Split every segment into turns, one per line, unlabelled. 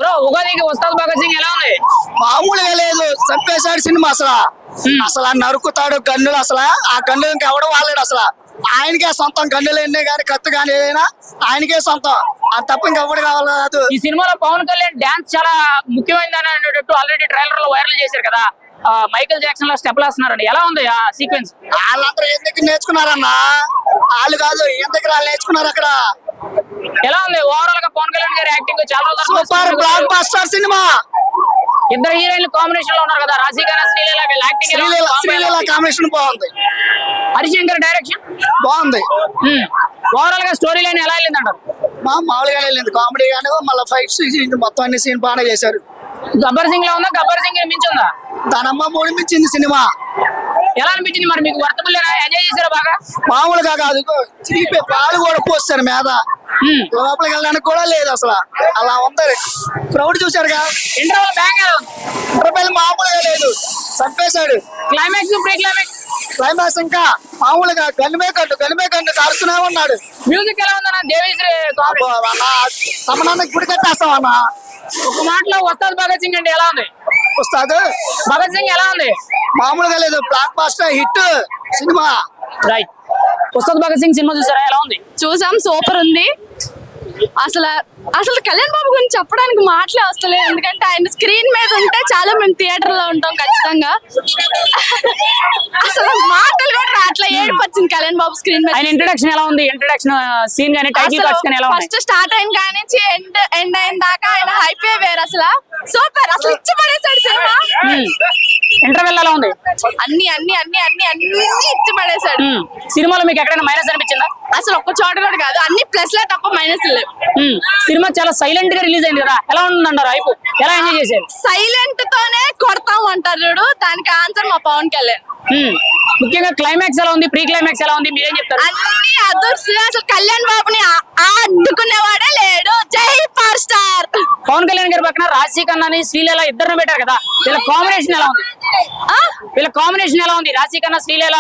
Bro ఉగాదికి ఉస్తాద్ భగత్ సింగ్ ఎలా ఉంది?
మామూలుగా లేదు, చంపేశాడు సినిమా అసలు. అసలు నరుకుతాడు గన్నులు, అసలు ఆ గన్నులు ఇంకెవడం వాడాడు అసలు. ఆయనకే సొంతం గన్నులు ఎన్నే గానీ కత్తి గానీ ఏదైనా ఆయనకే సొంతం, అది తప్ప ఇంకెవడు కావాలి.
ఈ సినిమాలో పవన్ కళ్యాణ్ డాన్స్ చాలా ముఖ్యమైనదని అనేటట్టు ఆల్రెడీ ట్రైలర్ లో వైరల్ చేశారు కదా. మైకేల్ జాక్సన్ లో స్టెప్ వేస్తున్నారండి, ఎలా ఉంది ఆ సీక్వెన్స్?
వాళ్ళందరూ ఏం దగ్గర నేర్చుకున్నారన్నా, వాళ్ళు కాదు ఏం దగ్గర వాళ్ళు నేర్చుకున్నారు అక్కడ.
ఎలా ఉంది ఓవరాల్ గా పవన్ కళ్యాణ్ గారి యాక్టింగ్? చాలా
సూపర్ బ్లాక్ బస్టర్ సినిమా.
ఇద్దరు హీరోయిన్లు కాంబినేషన్ లో ఉన్నారు కదా, రాశిఖన్నా శ్రీలీల. వీళ్ళ యాక్టింగ్
శ్రీలీల కాంబినేషన్ బాగుంది.
హరిశంకర్ డైరెక్షన్
బాగుంది.
ఓవరాల్ గా స్టోరీ లైన్ ఎలా వెళ్ళింది అంటారు?
మామూలుగా వెళ్ళింది, కామెడీ గానీ మళ్ళీ ఫైట్స్ మొత్తం అన్ని సీన్ బాగానే చేశారు.
గబ్బర్ సింగ్ లో ఉందా? గబ్బర్ సింగ్ మించి ఉందా?
దానమ్మ మూడిపించింది సినిమా.
ఎలా అనిపించింది మరి మీకు? వర్తబుల్ ఎంజాయ్ చేశారా బాగా?
మామూలుగా కాదు, చిరిగిపోయి పాలు కూడా పోస్తారు మీద, లోపలికి వెళ్ళడానికి కూడా లేదు అసలు, అలా ఉంది. క్రౌడ్ చూసారుగా,
ఇంటర్వల్ బ్యాంగ్
రూపాయలు మామూలుగా లేదు, చంపేశాడు.
క్లైమాక్స్ ప్రీ
క్లైమాక్స్ ఇంకా మామూలుగా గనిమే కట్టు కారుస్తూనే ఉన్నాడు.
మ్యూజిక్ ఎలా ఉందన్న? దేవిశ్రీ
తమనాన్ని గుడి కట్టేస్తామన్నా.
ఒక మాటలో ఉస్తాద్ భగత్ సింగ్ అంటే ఎలా ఉంది?
ఉస్తాద్
భగత్ సింగ్ ఎలా ఉంది?
మామూలుగా లేదు, blockbuster hit cinema.
Right. Ustaad Bhagat Singh cinema చూసారా, ఎలా ఉంది?
చూసాం, సూపర్ ఉంది. అసలు అసలు కళ్యాణ్ బాబు గురించి చెప్పడానికి మాటలే వస్తలేదు, ఎందుకంటే ఆయన స్క్రీన్ మీద ఉంటే చాలా మేము థియేటర్ లో ఉంటాం ఖచ్చితంగా. అసలు మాటలు కూడా రాట్లా, ఏడుపు వచ్చింది కళ్యాణ్ బాబు స్క్రీన్ మీద.
ఆయన ఇంట్రడక్షన్ ఎలా ఉంది? ఇంట్రడక్షన్ సీన్ గానీ టైటిల్ కార్డ్స్ గానీ ఎలా ఉంది?
ఫస్ట్ స్టార్ట్ అయిన కానీ ఎండ్ అయిన దాకా ఆయన హైపే వేరు అసలు. సూపర్, అసలు ఇచ్చి పడేసాడు సినిమా.
ఇంటర్వెల్ ఎలా ఉంది?
అన్ని అన్ని అన్ని అన్ని అన్ని ఇచ్చి పడేసాడు.
సినిమాలో మీకు ఎక్కడైనా మైనస్ అనిపించిందా?
అసలు ఒక్క చోట కూడా కాదు, అన్ని ప్లస్ లే తప్ప మైనస్ లేవు.
సినిమా చాలా సైలెంట్ గా రిలీజ్ అయింది కదా, ఎలా ఉందంటారు? అయిపో ఎలా ఎంజాయ్ చేశారు?
సైలెంట్ తోనే కొడతాం అంటారు చూడు, దానికి ఆన్సర్ మా పవన్ కళ్యాణ్.
ముఖ్యంగా క్లైమాక్స్ ఎలా ఉంది? ప్రీ క్లైమాక్స్ ఎలా ఉంది? మీరేం చెప్తారు?
అన్ని అదర్స్, అసలు కళ్యాణ్ బాబుని అడ్డుకునేవాడే లేడు. జై పవర్ స్టార్.
పవన్ కళ్యాణ్ గారి పక్కన రాశిఖన్నా శ్రీలీల ఇద్దరు పెట్టారు కదా, వీళ్ళ కాంబినేషన్ ఎలా ఉంది? వీళ్ళ కాంబినేషన్ ఎలా ఉంది? రాశిఖన్నా శ్రీలీల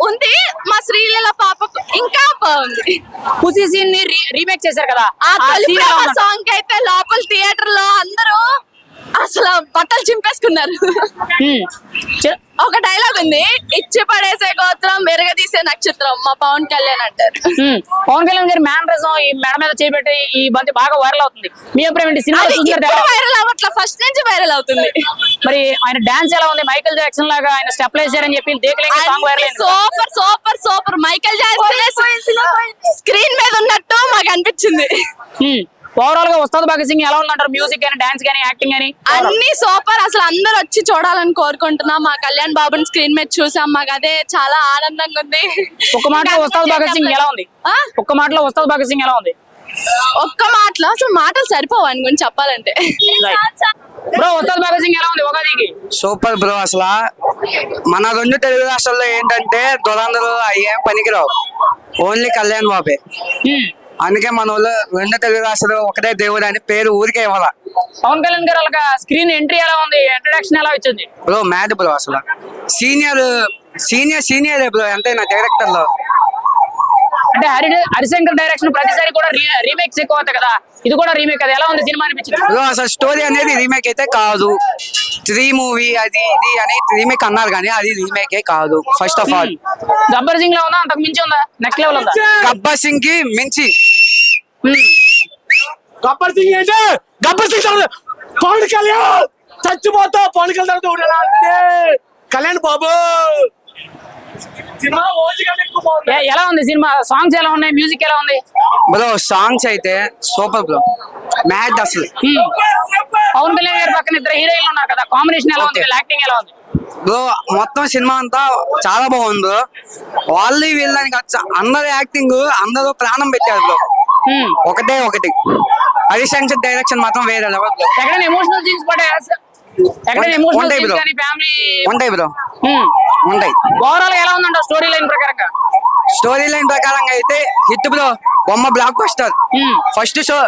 ఉంది. మా శ్రీలీల పాపకు ఇంకా బాగుంది.
ఖుషీ సీన్ ని రీమేక్ చేశారు కదా,
ఆ సాంగ్ అయితే లోపల థియేటర్ లో అందరూ అసలు బట్టలు చింపేసుకున్నారు. ఒక డైలాగ్ ఉంది, ఇచ్చి పడేసే గోత్రం మెరుగదీసే నక్షత్రం మా పవన్ కళ్యాణ్ అంటారు.
పవన్ కళ్యాణ్ గారి మ్యానరిజం ఈ మెడ మీద చేపెట్టి ఈ బంతి బాగా వైరల్ అవుతుంది. మీ అభిప్రాయం ఏంటి? సినిమా
వైరల్ అవ్వట్లా, ఫస్ట్ నుంచి వైరల్ అవుతుంది.
మరి ఆయన డాన్స్ ఎలా ఉంది? మైకేల్ జాక్సన్ లాగా ఆయన స్టెప్ వేసారని చెప్పి సాంగ్ వైరల్ అయింది.
Super super super. Michael Jackson screen మీద ఉన్నట్టు మాకు అనిపించింది.
ఓవరాల్ గా ఉస్తాద్ భగత్ సింగ్ ఎలా ఉందంటారు? మ్యూజిక్ గానీ, డాన్స్ గానీ, యాక్టింగ్ గానీ
అన్ని సూపర్. అసలు అందరూ వచ్చి చూడాలని కోరుకుంటున్నాం. మా కళ్యాణ్ బాబుని స్క్రీన్ మీద చూసాం, మాకు అదే చాలా ఆనందంగా ఉంది.
ఒక్క మాటలో ఉస్తాద్ భగత్ సింగ్ ఎలా ఉంది? ఒక్క మాటలో ఉస్తాద్ భగత్ సింగ్ ఎలా ఉంది?
ఒక్క మాటలో అసలు మాటలు సరిపోవు అని గురించి చెప్పాలంటే.
బ్రో ఉస్తాద్ భగత్ సింగ్ ఎలా ఉంది ఉగాదికి?
Super bro. అసలు మన రెండు తెలుగు రాష్ట్రాల్లో ఏంటంటే దొరందరూ అయ్యేం పనికిరావు, ఓన్లీ కళ్యాణ్ బాబే. అందుకే మన వాళ్ళు రెండు తెలుగు రాష్ట్రాలు ఒకటే దేవుడు అని పేరు ఊరికే ఇవ్వాల.
పవన్ కళ్యాణ్ గారు అలాగా స్క్రీన్ ఎంట్రీ ఎలా ఉంది? ఇంట్రడక్షన్ ఎలా వచ్చింది?
Bro mad bro. అసలు సీనియర్ బ్రో ఎంతైనా డైరెక్టర్ లో.
అంటే హరిశంకర్ డైరెక్షన్ ప్రతిసారి కూడా రీమేక్స్ ఎక్కువ అవుతాయి కదా, ఇది కూడా రీమేక్ కదా, ఎలా ఉంది సినిమా అనిపించింది?
బ్రో అసలు స్టోరీ అనేది రీమేక్ అయితే కాదు, 3 మూవీ అది ఇది అని రీమేక్ అన్నారు కానీ అది రీమేకే కాదు. First of all
Gabbar Singh లో ఉందా? అంతకు మించి ఉందా? నెక్స్ట్ లెవెల్ ఉందా?
గబ్బర్ సింగ్ కి మించి.
గబ్బర్ సింగ్ అంటే గబ్బర్ సింగ్ పవన్ కళ్యాణ్ చచ్చిపోతా, పవన్ కళ్యాణ్ కళ్యాణ్ బాబు
ఎలా ఉంది సినిమా? సాంగ్స్ ఎలా ఉన్నాయి? మ్యూజిక్ ఎలా ఉంది?
బ్రో సాంగ్స్ అయితే సూపర్ బ్రో, మ్యాడ్ అసలు.
పవన్ కళ్యాణ్ గారి పక్కన ఇద్దరు హీరోయిన్లు ఉన్నారు కదా, కాంబినేషన్ ఎలా ఉంది? యాక్టింగ్ ఎలా ఉంది?
బ్రో మొత్తం సినిమా అంతా చాలా బాగుంది బ్రో. వాళ్ళు వీళ్ళని అందరు యాక్టింగ్, అందరూ ప్రాణం పెట్టారు బ్రో. ఒకటే ఒకటి హరిశంకర్ డైరెక్షన్ మాత్రం వేరే లెవెల్ బ్రో.
ఎక్కడైనా ఎమోషనల్ సీన్స్ పడ్డాయి?
ఉంటాయి బ్రో, ఉంటాయి బ్రో, ఉంటాయి.
ఓవరాల్ ఎలా ఉందంట స్టోరీ లైన్ ప్రకారంగా?
స్టోరీ లైన్ ప్రకారంగా అయితే హిట్ బ్రో. బొమ్మ block buster. First show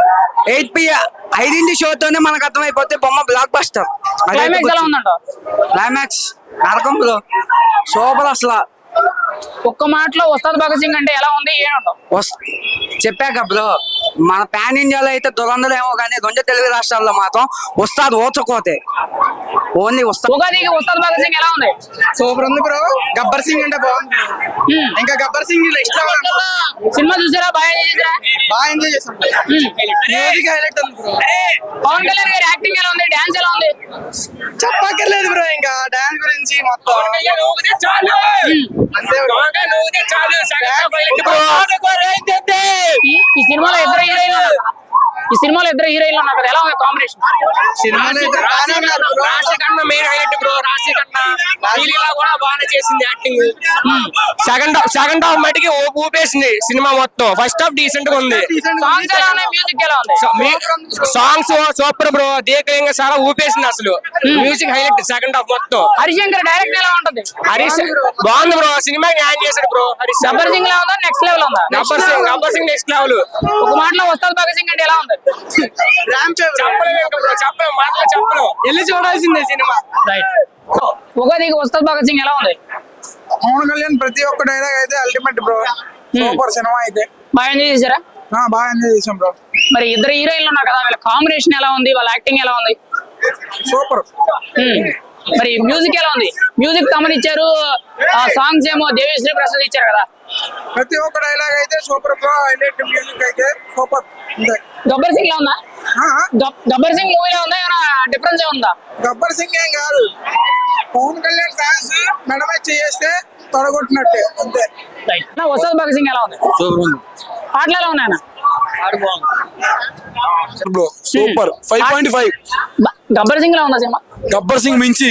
8 PM 5 షోతోనే మనకు అర్థమైపోతే బొమ్మ బ్లాక్ బస్టర్.
క్లైమాక్స్ ఎలా ఉందంట?
క్లైమాక్స్ నరకం బ్రో, సూపర్ అసలు.
ఒక్క మాటలో ఉస్తాద్ భగత్ సింగ్ అంటే ఎలా ఉంది? ఏమంటావు?
చెప్పాక బ్రో మన పాన్ ఇండియాలో అయితే దురంధర్ ఏమో కానీ రెండు తెలుగు రాష్ట్రాల్లో మాత్రం ఉస్తాద్ ఓచకోతే ఓన్లీ ఉస్తాద్.
ఉగాదికి ఉస్తాద్ భగత్ సింగ్ ఎలా ఉంది?
సూపర్ ఉంది బ్రో. గబ్బర్ సింగ్ అంటే బాగుంది. ఇంకా Gabbar Singh next level.
Cinema చూసారా? బాగా ఎంజాయ్ చేసారా?
బాగా ఎంజాయ్ చేసాం. మ్యూజిక్ హైలైట్ ఉంది బ్రో.
పవన్ కళ్యాణ్ గారి యాక్టింగ్ ఎలా ఉంది? డాన్స్ ఎలా ఉంది?
చెప్పక్కర్లేదు బ్రో, ఇంకా డాన్స్ గురించి మొత్తం అంతే బ్రో.
ఈ సినిమాలో ఇద్దరు హీరోయిన్లు ఉన్నారు కదా, ఎలా ఉంది కాంబినేషన్?
సినిమాలో అయితే బాగానే ఉన్నారు బ్రో.
Main highlight bro. రాశి కన్నా కూడా బాగానే చేసింది యాక్టింగ్. సెకండ్ హాఫ్ మటుకి ఊపేసింది సినిమా మొత్తం. ఫస్ట్ హాఫ్ డీసెంట్ గా ఉంది.
సాంగ్స్ ఎలా ఉన్నాయి? మ్యూజిక్ ఎలా ఉంది?
Songs super bro. దేకలింగ చాలా ఊపేసింది అసలు. మ్యూజిక్ హైలైట్ సెకండ్ హాఫ్ మొత్తం.
హరిశంకర్ డైరెక్ట్ ఎలా ఉంటుంది?
హరీష్ బాగుంది బ్రో. సినిమా న్యాయం చేశాడు బ్రో. హరీష్
గబ్బర్ సింగ్ లా ఉందా? నెక్స్ట్ లెవెల్ ఉందా?
Gabbar Singh next level.
ఒక మాటలో ఉస్తాద్ భగత్ సింగ్ అంటే ఎలా ఉంది?
ర్యాంప్
చెప్పలేము బ్రో. చెప్పలేము, మాటలు చెప్పలేము.
వెళ్ళి చూడాల్సిందే సినిమా.
ఉగాదికి ఉస్తాద్ భగత్ సింగ్ ఎలా ఉంది?
పవన్ కళ్యాణ్ ప్రతి ఒక్క డైలాగ్ అయితే అల్టిమేట్ బ్రో. సూపర్ సినిమా అయితే.
బాగా ఎంజాయ్ చేశారా?
బాగా ఎంజాయ్ చేసాం బ్రో.
మరి ఇద్దరు హీరోయిన్లు ఉన్నారు కదా, వీళ్ళ కాంబినేషన్ ఎలా ఉంది? వాళ్ళ యాక్టింగ్ ఎలా ఉంది?
సూపర్.
మరి మ్యూజిక్ ఎలా ఉంది? మ్యూజిక్ తమన్ ఇచ్చారు, సాంగ్స్ ఏమో దేవిశ్రీ ప్రసాద్ ఇచ్చారు కదా.
ప్రతి ఒక్క డైలాగ్ అయితే సూపర్ బ్రో. హైలైట్ మ్యూజిక్ అయితే సూపర్. అంతే.
గబ్బర్ సింగ్ లా ఉందా? గబ్బర్ సింగ్ మూవీలో ఉందా? ఏమైనా డిఫరెన్స్ ఉందా?
గబ్బర్ సింగ్ ఏం కాదు, పవన్ కళ్యాణ్ ఫ్యాన్స్ మెడమే చేస్తే తొడగొట్టినట్టే అంతే.
ఉస్తాద్ భగత్ సింగ్ ఎలా ఉంది? పాటలు ఎలా ఉన్నాయన్న?
Bro super 5.5.
గబ్బర్ సింగ్ లా ఉందా సినిమా?
గబ్బర్ సింగ్ మించి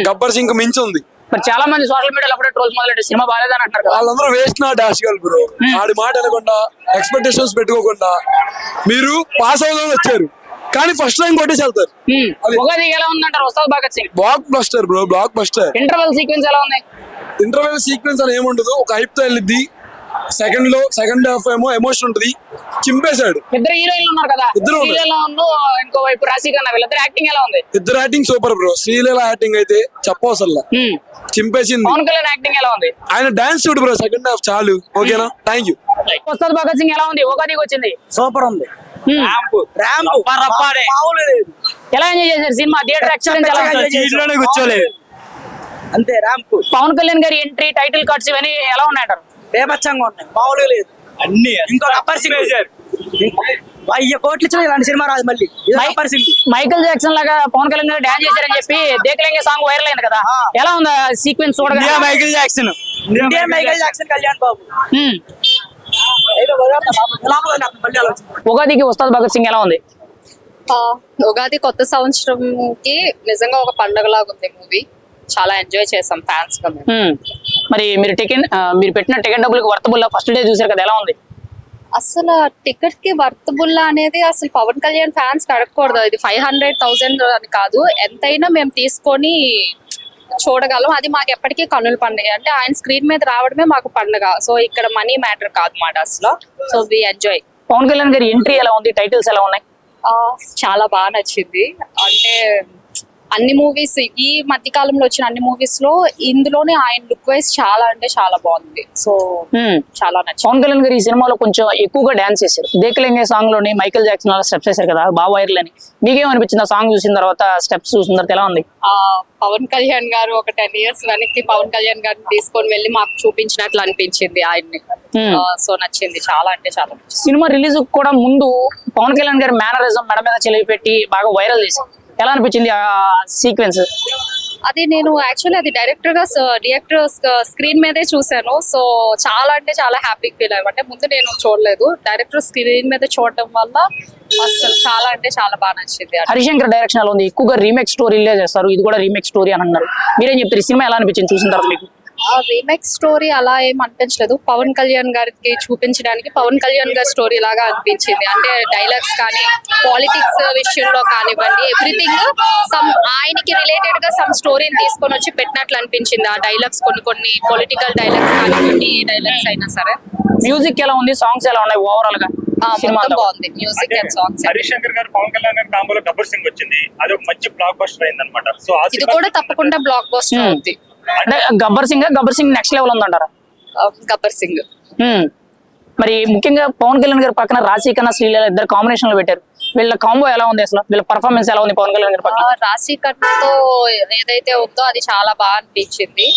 గబ్బర్ సింగ్ మించి ఉంది.
మరి చాలా మంది సోషల్ మీడియాలో అప్పుడే ట్రోల్స్ మొదలెట్టి సినిమా బాగాలేదని అంటారు కదా.
వాళ్ళందరూ వేస్ట్ నా డాష్ గల్ బ్రో. ఆడి మాట అనకుండా ఎక్స్పెక్టేషన్స్ పెట్టుకోకుండా మీరు పాస్ అవుదాం వచ్చారు కానీ ఫస్ట్ టైం కొట్టేసి వెళ్తారు.
ఉగాది ఎలా ఉందంటారు Ustaad Bhagat Singh?
Blockbuster bro, blockbuster.
Interval sequence ఎలా ఉంది?
ఇంటర్వెల్ సీక్వెన్స్ అని ఏముండదు, ఒక హైప్ తో వెళ్ళిద్ది. సెకండ్ హాఫ్ ఏమో ఎమోషన్ ఉంటుంది. చింపేశాడు.
ఇద్దరు హీరోయిన్లు ఉన్నారు కదా,
ఇద్దరు ఉన్నారు.
శ్రీలీల ఇంకో వైపు రాశి ఖన్నా, వీళ్ళిద్దరు యాక్టింగ్ ఎలా ఉంది?
ఇద్దరు acting super bro. Sreeleela acting అయితే చెప్పవసరం చింపేసింది.
పవన్ కళ్యాణ్ యాక్టింగ్ ఎలా ఉంది?
ఆయన డాన్స్ చూడు బ్రో, సెకండ్ హాఫ్ చాలు. ఓకేనా, థ్యాంక్ యూ.
ఉస్తాద్ భగత్ సింగ్ ఎలా ఉంది? ఉగాదికి వచ్చింది.
సూపర్ ఉంది.
ఎలా ఎంజాయ్ చేశారు సినిమా? థియేటర్ ఎక్స్పీరియన్స్ ఎలా ఉంది?
కూర్చోలేదు
అంతే. ర్యాంప్
పవన్ కళ్యాణ్ గారి ఎంట్రీ, టైటిల్ కార్డ్స్ ఇవన్నీ ఎలా ఉన్నాయంటారు?
బేబచ్చంగా ఉన్నాయి, మామూలుగా లేదు.
అన్ని
ఇంకో గబ్బర్ సింగ్ 1000 కోట్లు ఇచ్చిన ఇలాంటి సినిమా రాదు మళ్ళీ. గబ్బర్ సింగ్
మైకేల్ జాక్సన్ లాగా పవన్ కళ్యాణ్ గారు డాన్స్ చేశారని చెప్పి దేకలేంగే సాంగ్ వైరల్ అయింది కదా, ఎలా ఉంది సీక్వెన్స్ చూడగా?
Michael Jackson,
Indian Michael Jackson, Kalyan Babu.
ఉగాదికి ఉస్తాద్ భగత్ సింగ్ ఎలా ఉంది?
ఉగాది కొత్త సంవత్సరంకి నిజంగా ఒక పండగలాగా ఉంది మూవీ. చాలా ఎంజాయ్ చేసాం ఫ్యాన్స్ గా మేము.
మరి మీరు పెట్టిన టికెట్ డబ్బులకు వర్తబుల్ ఫస్ట్ డే చూసారు కదా, ఎలా ఉంది?
అసలు టికెట్ కి వర్తబుల్ అనేది అసలు పవన్ కళ్యాణ్ ఫ్యాన్స్ అడగకూడదు. ఇది 500,000 అని కాదు, ఎంతైనా మేము తీసుకొని చూడగలం. అది మాకు ఎప్పటికీ కన్నుల పండుగ. అంటే ఆయన స్క్రీన్ మీద రావడమే మాకు పండుగ. సో ఇక్కడ మనీ మ్యాటర్ కాదు మాట అసలు. So we enjoy.
Pawan Kalyan గారి ఎంట్రీ ఎలా ఉంది? టైటిల్స్ ఎలా ఉన్నాయి?
చాలా బాగా నచ్చింది. అంటే అన్ని మూవీస్, ఈ మధ్య కాలంలో వచ్చిన అన్ని మూవీస్ లో ఇందులోనే ఆయన లుక్ వైజ్ చాలా అంటే చాలా బాగుంది. సో చాలా నచ్చింది.
పవన్ కళ్యాణ్ గారు ఈ సినిమాలో కొంచెం ఎక్కువగా డాన్స్ చేశారు. దేకలేంగే సాంగ్ లోని మైకేల్ జాక్సన్ అలా స్టెప్స్ చేశారు కదా, బాగా వైరల్ అని. మీకేమనిపించింది ఆ సాంగ్ చూసిన తర్వాత, స్టెప్స్ చూసిన తర్వాత ఎలా ఉంది?
పవన్ కళ్యాణ్ గారు ఒక 10 years వెనక్కి పవన్ కళ్యాణ్ గారిని తీసుకొని వెళ్ళి మాకు చూపించినట్లు అనిపించింది ఆయన్ని. సో నచ్చింది, చాలా అంటే చాలా నచ్చింది.
సినిమా రిలీజ్ కూడా ముందు పవన్ కళ్యాణ్ గారి మేనరిజం మెడ మీద చెలివి పెట్టి బాగా వైరల్ చేశారు. ఎలా అనిపించింది ఆ సీక్వెన్స్?
అది నేను యాక్చువల్లీ అది డైరెక్టర్ స్క్రీన్ మీదే చూసాను. సో చాలా అంటే చాలా హ్యాపీ ఫీల్ అయ్యాను. అంటే ముందు నేను చూడలేదు, డైరెక్టర్ స్క్రీన్ మీద చూడటం వల్ల అసలు చాలా అంటే చాలా బాగా నచ్చింది.
హరిశంకర్ డైరెక్షన్ ఎలా ఉంది? ఎక్కువగా రీమేక్ స్టోరీలే చేస్తారు, ఇది కూడా రీమేక్ స్టోరీ అని అన్నారు. మీరేం చెప్తారు? ఈ సినిమా ఎలా అనిపించింది చూసిన తర్వాత మీకు?
రీమేక్ స్టోరీ అలా ఏం అనిపించలేదు. పవన్ కళ్యాణ్ గారికి చూపించడానికి పవన్ కళ్యాణ్ గారి స్టోరీ లాగా అనిపించింది. అంటే డైలాగ్స్ కానీ, పాలిటిక్స్ విషయంలో కానివ్వండి, ఎవ్రీథింగ్ ఆయనకి రిలేటెడ్ గా సమ్ స్టోరీని తీసుకొని వచ్చి పెట్టినట్లు అనిపించింది. ఆ డైలాగ్స్ కొన్ని పొలిటికల్ డైలాగ్స్ కానివ్వండి, ఏ డైలాగ్స్ అయినా సరే.
మ్యూజిక్ ఎలా ఉంది? సాంగ్స్ ఎలా ఉన్నాయి? ఓవరాల్ గా సినిమా
బాగుంది, మ్యూజిక్ అండ్ సాంగ్స్.
హరిశంకర్ గారు పవన్ కళ్యాణ్ గారి కాంబోలో గబ్బర్ సింగ్ వచ్చింది, అది ఒక మంచి బ్లాక్ బస్టర్ అయింది అనమాట. సో
ఇది కూడా తప్పకుండా బ్లాక్ బస్టర్ అవుతుంది.
అంటే గబ్బర్ సింగ్ నెక్స్ట్ లెవెల్ ఉందంటారా?
గబ్బర్ సింగ్
మరి ముఖ్యంగా పవన్ కళ్యాణ్ గారి పక్కన రాశి కన్నా శ్రీలీల ఇద్దరు కాంబినేషన్ లో పెట్టారు. వీళ్ళ కాంబో ఎలా ఉంది అసలు? వీళ్ళ పర్ఫార్మెన్స్ ఎలా ఉంది పవన్ కళ్యాణ్ గారి పక్కన?
రాశి కట్తో ఏదైతే ఉందో అది చాలా బాగా అనిపించింది.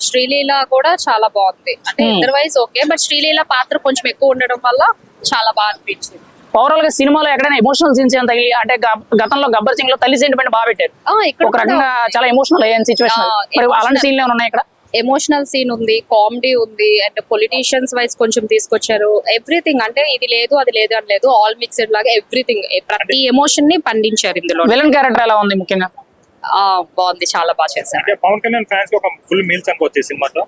శ్రీలీల కూడా చాలా బాగుంది. అంటే అదర్వైజ్ ఓకే, బట్ శ్రీలీల పాత్ర కొంచెం ఎక్కువ ఉండడం వల్ల చాలా బాగా అనిపించింది.
ఓవరాల్ గా సినిమాలో ఎక్కడైనా ఎమోషనల్ సీన్స్ ఏం తగిలి అంటే గతంలో గబ్బర్ సింగ్ లో తల్లి సెంటిమెంట్ బాగా పెట్టారు.
ఇక్కడ
ఒక రకంగా చాలా ఎమోషనల్ అయ్యాను సిచ్యువేషన్. మరి అలాంటి సీన్లు ఏమైనా ఉన్నాయి ఇక్కడ?
ఎమోషనల్ సీన్ ఉంది, కామెడీ ఉంది, అండ్ పొలిటీషియన్స్ వైజ్ కొంచెం తీసుకొచ్చారు. ఎవ్రీథింగ్ అంటే ఇది లేదు అది లేదు అని లేదు, ఆల్ మిక్స్డ్ లాగా ఎవ్రీథింగ్ ప్రతి ఎమోషన్ ని పండించారు ఇందులో.
విలన్ క్యారెక్టర్ ఎలా ఉంది ముఖ్యంగా?
బాగుంది, చాలా బాగా చేశారు.
అంటే పవన్ కళ్యాణ్ ఫ్యాన్స్ కి ఒక ఫుల్ మీల్స్ అనుకోవచ్చు ఈ సినిమాతో.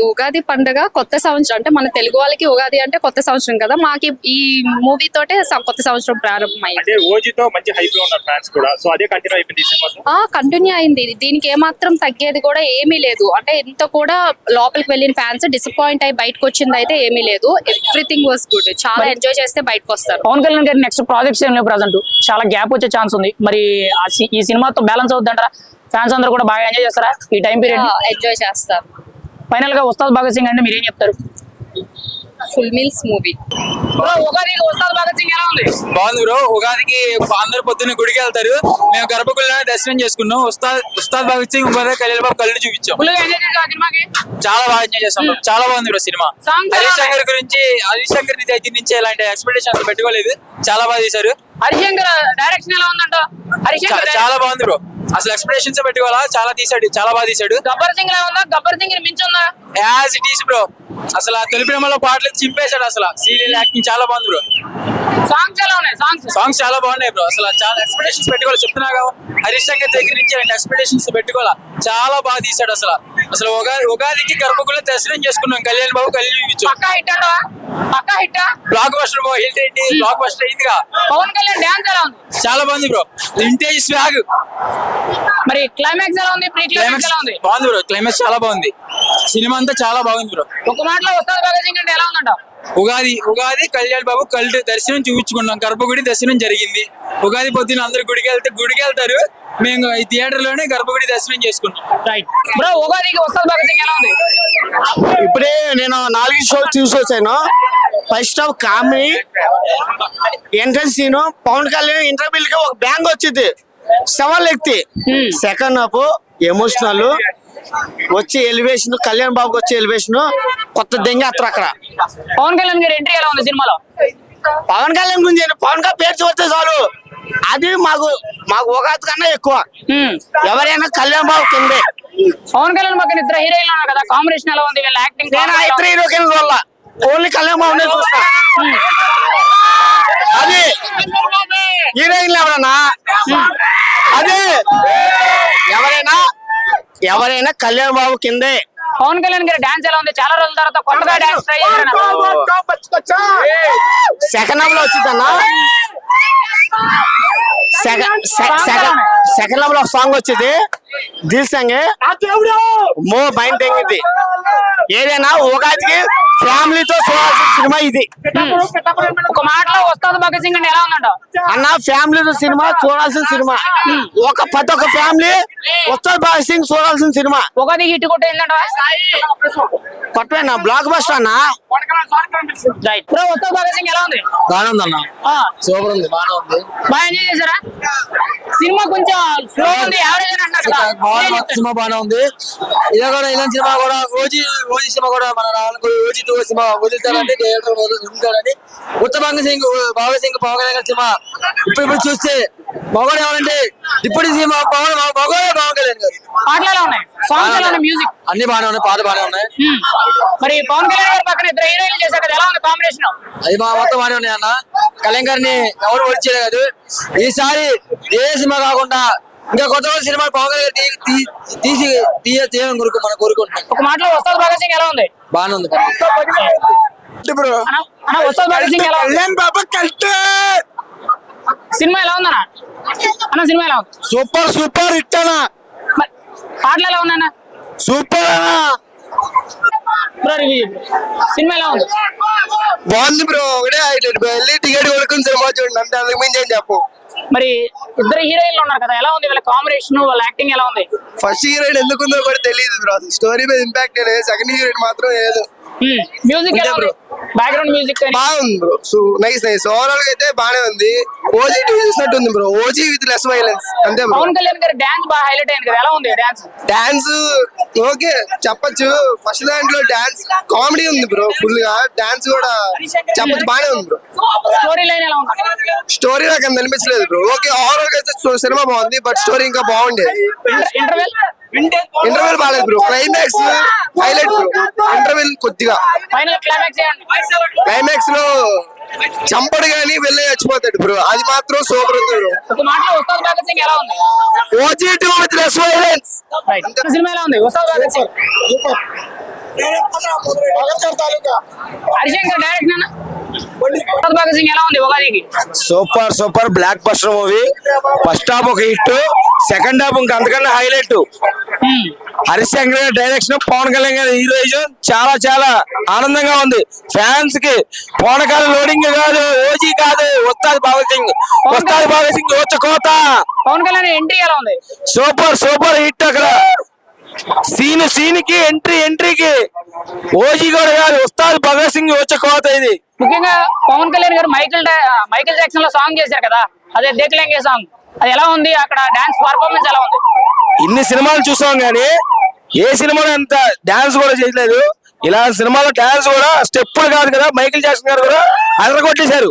ఉగాది పండుగ కొత్త సంవత్సరం, అంటే మన తెలుగు వాళ్ళకి ఉగాది అంటే కొత్త సంవత్సరం కదా, మాకి ఈ మూవీ తోటే కొత్త సంవత్సరం ప్రారంభమైంది.
అంటే ఓజీతో మంచి హైప్ లో ఉన్నారు ఫ్యాన్స్ కూడా, సో అదే కంటిన్యూ అయిపోయింది ఈ సినిమాతో.
కంటిన్యూ అయింది. దీనికి ఏమాత్రం తగ్గేది కూడా ఏమీ లేదు. అంటే ఇంత కూడా లోపలికి వెళ్ళిన ఫ్యాన్స్ డిసప్పాయింట్ అయి బయటకు వచ్చింది అయితే ఏమీ లేదు. ఎవ్రీథింగ్ వాస్ గుడ్, చాలా ఎంజాయ్ చేస్తే బయటకు వస్తారు.
పవన్ కళ్యాణ్ గారి నెక్స్ట్ ప్రాజెక్ట్స్ ఏం లేవు ప్రజెంట్, చాలా గ్యాప్ వచ్చే ఛాన్స్ ఉంది. మరి ఈ సినిమాతో బ్యాలెన్స్ అవుతుందంటారా? ఫ్యాన్స్ అందరూ కూడా బాగా ఎంజాయ్ చేస్తారా ఈ టైం పీరియడ్?
ఎంజాయ్ చేస్తారు.
ఫైనల్ గా ఉస్తాద్ భగత్ సింగ్ అంటే మీరు ఏం చెప్తారు?
Full meals movie.
ఉగాదికి ఉస్తాద్ భగత్ సింగ్ ఎలా ఉంది?
బాగుంది బ్రో. ఉగాదికి అందరు పొద్దున్న గుడికి వెళ్తారు, మేము గర్భగుడిలోనే దర్శనం చేసుకున్నాం. ఉస్తాద్ భగత్ సింగ్ కళ్యాణ్ బాబు కళ్ళు చూపించాం. చాలా బాగా ఎంజాయ్ చేస్తాం. చాలా బాగుంది బ్రో సినిమా. హరీష్ శంకర్ దగ్గర నుంచి ఇలాంటి ఎక్స్పెక్టేషన్ పెట్టుకోలేదు, చాలా బాగా చేశారు.
హరిశంకర్ డైరెక్షన్ ఎలా ఉందంట?
చాలా బాగుంది బ్రో, అసలు ఎక్స్పెక్టేషన్స్ పెట్టుకోవాలా, చాలా తీసాడు, చాలా బాగా తీసాడు.
గబ్బర్ సింగ్ ఎలా ఉందా? గబ్బర్ సింగ్ మించి ఉందా?
As it is bro. అసలు ఆ తొలి ప్రేమలో పాటలు చింపేశాడు. అసలు సీరియల్ యాక్టింగ్ చాలా బాగుంది బ్రో.
సాంగ్స్ ఎలా ఉన్నాయి?
సాంగ్స్ చాలా బాగున్నాయి బ్రో. అసలు చాలా ఎక్స్పెక్టేషన్స్ పెట్టుకోవాలి, చెప్తున్నాగా హరీష్ శంకర్ దగ్గర నుంచి ఎక్స్పెక్టేషన్స్ పెట్టుకోవాలా, చాలా బాగా తీసాడు. అసలు ఉగాదికి గర్భగుడిలో దర్శనం చేసుకున్నాం, కళ్యాణ్ బాబు కళ్ళు చూపించాం.
పక్కా hit.
Blockbuster bro, hit ఏంటి బ్లాక్ బస్టర్ అయిందిగా.
పవన్ కళ్యాణ్ డాన్స్ ఎలా ఉంది?
చాలా బాగుంది బ్రో, వింటేజ్ స్వాగ్.
మరి క్లైమాక్స్ ఎలా ఉంది? ప్రీ క్లైమాక్స్ ఎలా ఉంది?
బాగుంది బ్రో, క్లైమాక్స్ చాలా బాగుంది. సినిమా అంతా చాలా బాగుంది బ్రో.
ఒక మాటలో ఉస్తాద్ భగత్ సింగ్ అంటే ఎలా ఉందంట?
ఉగాది కళ్యాణ్ బాబు కళ్ళు దర్శనం చూపించుకున్నాం, గర్భగుడి దర్శనం జరిగింది. ఉగాది పొద్దున అందరు గుడికి వెళ్తారు, మేము ఈ థియేటర్ లోనే గర్భగుడి దర్శనం చేసుకున్నాం.
రైట్ బ్రో, ఉగాదికి ఉస్తాద్ భగత్ సింగ్ ఎలా ఉంది?
ఇప్పుడే నేను 4 షోలు చూసి వచ్చాను. First half comedy entrance scene, Pawan Kalyan ఇంటర్వ్యూలకి ఒక బ్యాంగ్ వచ్చింది, సవాల్ ఎక్తి. సెకండ్ హాఫ్ ఎమోషనల్ వచ్చి ఎలివేషన్, కళ్యాణ్ బాబుకి వచ్చే ఎలివేషన్ కొత్త దెంగ అత్ర. అక్కడ
పవన్ కళ్యాణ్ గారి ఎంట్రీ ఎలా ఉంది సినిమాలో?
పవన్ కళ్యాణ్ గురించి పవన్ కళ్యాణ్ పేరు చూస్తే చాలు, అది మాకు ఉగాది కన్నా ఎక్కువ. ఎవరైనా కళ్యాణ్ బాబు కిందే.
పవన్ కళ్యాణ్ పక్కన ఇద్దరు హీరోయిన్లు ఉన్నారు కదా, కాంబినేషన్ ఎలా ఉంది? వీళ్ళ యాక్టింగ్?
నేను ఇద్దరు హీరోయిన్ వల్ల ఓన్లీ కళ్యాణ్ బాబునే చూస్తా. అది హీరోయిన్లు ఎవరన్నా, అదే ఎవరైనా కళ్యాణ్ బాబు కిందే.
పవన్ కళ్యాణ్ గారి డాన్స్ ఎలా ఉంది? చాలా రోజుల తర్వాత కొత్తగా డాన్స్ ట్రై చేశారు.
సెకండ్ హాఫ్ లో వచ్చిందన్నా, సెకండ్ హాఫ్ లో సాంగ్ వచ్చింది, దిల్ సాంగ్ మో మైండ్ తెంగింది. ఏదైనా ఉగాదికి ఫ్యామిలీతో చూడాల్సిన సినిమా ఇది.
ఒక మాటలో ఉస్తాద్ భగత్ సింగ్ అంటే ఎలా ఉందంట
అన్న? ఫ్యామిలీతో సినిమా చూడాల్సిన సినిమా, ప్రతి ఒక్క ఫ్యామిలీ ఉస్తాద్ భగత్ సింగ్ చూడాల్సిన సినిమా.
ఉగాదికి హిట్ కొట్టేందంట?
కొట్టవేనా బ్లాక్ బస్టర్ అన్న.
రైట్ బ్రో, ఉస్తాద్ భగత్ సింగ్ ఎలా ఉంది?
బాగా ఉందన్న, సూపర్ ఉంది, బాగా ఉంది.
బాగా ఎంజాయ్ చేశారా? సినిమా కొంచెం స్లో ఉంది, యావరేజ్ అని అంటారు కదా.
సినిమా బాగా ఉంది. ఇలాంటి సినిమా కూడా ఓజీ సినిమా కూడా మన ఓజీ సినిమా వదులుతారని థియేటర్ వదులుతారని భగత్ సింగ్ పవన్ కళ్యాణ్ సినిమా ఇప్పుడు చూస్తే మగవాడు ఏమంటే ఇప్పుడు సినిమా మగవాడే పవన్ కళ్యాణ్ గారు.
పాటలు ఎలా ఉన్నాయి? సాంగ్స్ ఎలా ఉన్నాయి? మ్యూజిక్
అన్ని బాగానే ఉన్నాయి, పాటలు బాగానే ఉన్నాయి.
మరి పవన్ కళ్యాణ్ గారి పక్కన ఇద్దరు హీరోయిన్లు చేశారు కదా, ఎలా ఉంది కాంబినేషన్?
అది మొత్తం బాగానే ఉన్నాయి అన్న. కళ్యాణ్ గారిని ఎవరు ఓడిచేయలేదు. ఈసారి ఏ సినిమా కాకుండా ఇంకా కొత్త సినిమా పవన్ కళ్యాణ్ తీయాలని కోరుకుంటున్నాం.
ఒక మాటలో ఉస్తాద్ భగత్ సింగ్ ఎలా ఉంది?
బాగానే ఉంది.
ఉస్తాద్ భగత్ సింగ్ ఎలా ఉంది? సినిమా ఎలా ఉందన్నా? అన్న సినిమా ఎలా ఉంది?
సూపర్ హిట్ అన్న.
పాటలు ఎలా ఉన్నాయన్నా?
సూపర్ అన్న.
సినిమా ఎలా ఉంది?
బాగుంది బ్రో. ఒకటే వెళ్ళి టికెట్ కొనుక్కుని సినిమా చూడండి, అంతే, అందుకు మించి ఏం చెప్పు.
మరి ఇద్దరు హీరోయిన్లు ఉన్నారు కదా, ఎలా ఉంది వాళ్ళ కాంబినేషన్, వాళ్ళ యాక్టింగ్ ఎలా ఉంది?
ఫస్ట్ హీరోయిన్ ఎందుకుందో కూడా తెలియదు బ్రో, స్టోరీ మీద ఇంపాక్ట్ లేదు. సెకండ్ హీరోయిన్ మాత్రం ఏదో
మ్యూజిక్ ఎలా ఉంది? బ్యాక్గ్రౌండ్ మ్యూజిక్
బాగుంది బ్రో. సో నైస్ ఓవరాల్ గా అయితే బానే ఉంది. ఓజీ చూసినట్టు ఉంది bro. OG with less violence అంతే బ్రో.
పవన్ కళ్యాణ్ గారి డాన్స్ బాగా హైలైట్ అయింది కదా, ఎలా ఉంది డాన్స్?
డాన్స్ ఓకే చెప్పొచ్చు. ఫస్ట్ దాంట్లో డాన్స్ కామెడీ ఉంది బ్రో. ఫుల్ గా డాన్స్ కూడా చెప్పొచ్చు బానే ఉంది బ్రో.
స్టోరీ లైన్ ఎలా ఉంది?
స్టోరీ నాకు అంత అనిపించలేదు బ్రో. ఓకే ఓవరాల్ గా అయితే సినిమా బాగుంది, బట్ స్టోరీ ఇంకా బాగుండేది. ఇంటర్వెల్ బాగాలేదు bro. Climax highlight bro. Interval కొద్దిగా
ఫైనల్ క్లైమాక్స్
క్లైమాక్స్ లో చంపడు గానీ వెళ్ళి చచ్చిపోతాడు బ్రో. అది మాత్రం సూపర్ ఉంది బ్రో.
ఒక మాటలో ఉస్తాద్ భగత్ సింగ్ ఎలా ఉంది?
OG two with less violence.
Cinema ఎలా ఉంది? ఉస్తాద్ భగత్ సింగ్ హరిశంకర్ డైరెక్షన్ ఉస్తాద్ భగత్ సింగ్ ఎలా ఉంది ఉగాదికి?
Super block buster movie. First half ఒక హిట్, సెకండ్ హాఫ్ ఇంకా అంతకన్నా హైలైట్. హరిశంకర్ గారి డైరెక్షన్, పవన్ కళ్యాణ్ గారి హీరోయిజం చాలా ఆనందంగా ఉంది. ఫ్యాన్స్ కి పవన్ కళ్యాణ్ లోడింగ్ కాదు, ఓజీ కాదు, ఉస్తాద్ భగత్ సింగ్ వచ్చ కోత.
పవన్ కళ్యాణ్ ఎంట్రీ ఎలా ఉంది?
Super hit. అక్కడ సీన్ కి ఎంట్రీకి ఓజీ కూడా కాదు, ఉస్తాద్ భగత్ సింగ్ వచ్చ కోత. ఇది
ముఖ్యంగా పవన్ కళ్యాణ్ గారు మైకిల్ జాక్సన్ లో సాంగ్ చేశారు కదా, అదే దేఖ్లేంగే సాంగ్, అది ఎలా ఉంది? అక్కడ డాన్స్ పర్ఫార్మెన్స్ ఎలా ఉంది?
ఇన్ని సినిమాలు చూసాం గానీ ఏ సినిమాలో అంత డాన్స్ కూడా చేయలేదు. ఇలాంటి సినిమాలో డాన్స్ కూడా స్టెప్పులు కాదు కదా, మైకిల్ జాక్సన్ గారు కూడా అదరగొట్టేశారు.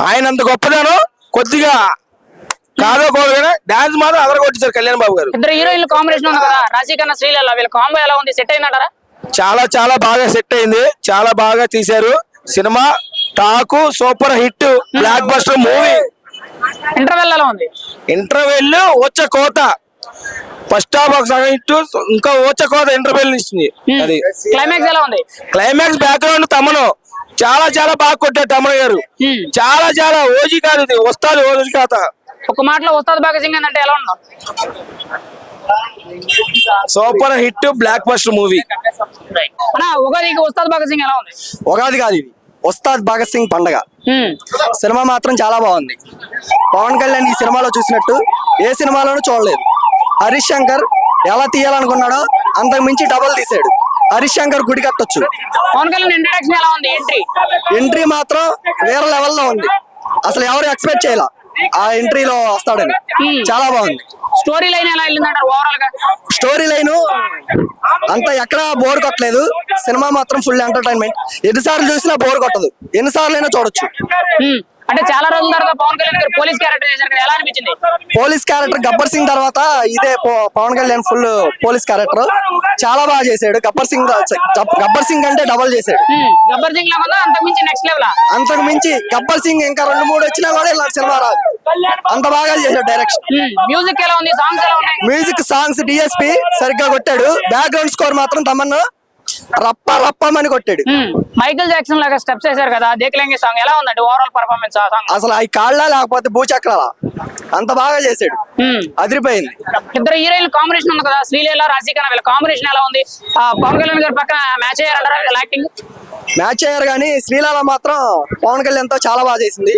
ఆయన అంత గొప్పదనం కొద్దిగా కాదో కోరుగానే డాన్స్ మాత్రం అదరగొట్టేశారు కళ్యాణ్ బాబు గారు.
ఇద్దరు హీరోయిన్ల కాంబినేషన్ ఉంది కదా, రాశికన్నా శ్రీలీల, వీళ్ళ కాంబో ఎలా ఉంది? సెట్ అయిందంటారా?
చాలా బాగా సెట్ అయింది. చాలా బాగా తీశారు cinema. Talk super hit, block buster movie.
Interval ఎలా ఉంది?
ఇంటర్వెల్ వచ్చే కోత. ఫస్ట్ హాఫ్ ఒక సగం హిట్, ఇంకా వచ్చే కోత ఇంటర్వెల్ ఇస్తుంది. అది
క్లైమాక్స్ ఎలా ఉంది?
క్లైమాక్స్ బ్యాక్గ్రౌండ్ తమను చాలా బాగా కొట్టారు తమన్ గారు. చాలా ఓజీ కాదు, ఇది వస్తాది ఓజీ కథ.
ఒక మాటలో ఉస్తాద్ భగత్ సింగ్ అంటే ఎలా ఉన్నావు?
Super hit, block buster movie.
ఉగాదికి ఉస్తాద్ భగత్ సింగ్ ఎలా ఉంది?
ఉగాది కాదు ఇది, ఉస్తాద్ భగత్ సింగ్ పండగ. సినిమా మాత్రం చాలా బాగుంది. పవన్ కళ్యాణ్ ఈ సినిమాలో చూసినట్టు ఏ సినిమాలోనూ చూడలేదు. హరీష్ శంకర్ ఎలా తీయాలనుకున్నాడో అంతకు మించి డబల్ తీసాడు. హరీష్ శంకర్ గుడి కట్టొచ్చు.
పవన్ కళ్యాణ్ ఇంట్రడక్షన్ ఎలా ఉంది?
ఎంట్రీ మాత్రం వేరే లెవెల్లో ఉంది. అసలు ఎవరు ఎక్స్పెక్ట్ చేయాల ఆ ఎంట్రీలో వస్తాడని. చాలా బాగుంది.
స్టోరీ లైన్ ఎలా వెళ్ళిందంటారు ఓవరాల్ గా?
స్టోరీ లైన్ అంత ఎక్కడ బోర్ కొట్టలేదు. సినిమా మాత్రం ఫుల్ ఎంటర్టైన్మెంట్. ఎన్నిసార్లు చూసినా బోర్ కొట్టదు, ఎన్నిసార్లు అయినా చూడొచ్చు.
అంటే చాలా రోజుల తర్వాత పవన్ కళ్యాణ్ గారు పోలీస్ క్యారెక్టర్ చేశారు కదా, ఎలా అనిపించింది?
పోలీస్ క్యారెక్టర్ గబ్బర్ సింగ్ తర్వాత ఇదే Pawan Kalyan full police character చాలా బాగా చేశాడు. గబ్బర్ సింగ్ అంటే డబల్ చేశాడు.
గబ్బర్ సింగ్ లాగా ఉందా? అంతకు మించి నెక్స్ట్ లెవెల్.
అంతకు మించి గబ్బర్ సింగ్ ఇంకా 2-3 వచ్చినా కూడా ఇలాంటి సినిమా రాదు. అంత బాగా చేశాడు డైరెక్షన్.
మ్యూజిక్ ఎలా ఉంది? సాంగ్స్ ఎలా ఉన్నాయి?
మ్యూజిక్ సాంగ్స్ డిఎస్పి సరిగ్గా కొట్టాడు. బ్యాక్గ్రౌండ్ స్కోర్ మాత్రం తమన్ రప్పమని కొట్టాడు.
మైకిల్ జాక్సన్ లాగా స్టెప్స్ వేశారు కదా, దేఖ్లేంగే సాంగ్ ఎలా ఉందండి ఓవరాల్ పర్ఫార్మెన్స్? ఆ సాంగ్
అసలు అవి కాళ్ళ లేకపోతే భూచక్రాల అంత బాగా చేశాడు. అదిరిపోయింది.
ఇద్దరు హీరోయిన్ కాంబినేషన్ ఉంది కదా, శ్రీలీల, రాశికన్నా, వీళ్ళ కాంబినేషన్ ఎలా ఉంది? పవన్ కళ్యాణ్ గారి పక్కన మ్యాచ్ అయ్యారంటారా వీళ్ళ యాక్టింగ్?
మ్యాచ్ అయ్యారు కానీ శ్రీలీల మాత్రం పవన్ కళ్యాణ్ తో చాలా బాగా చేసింది.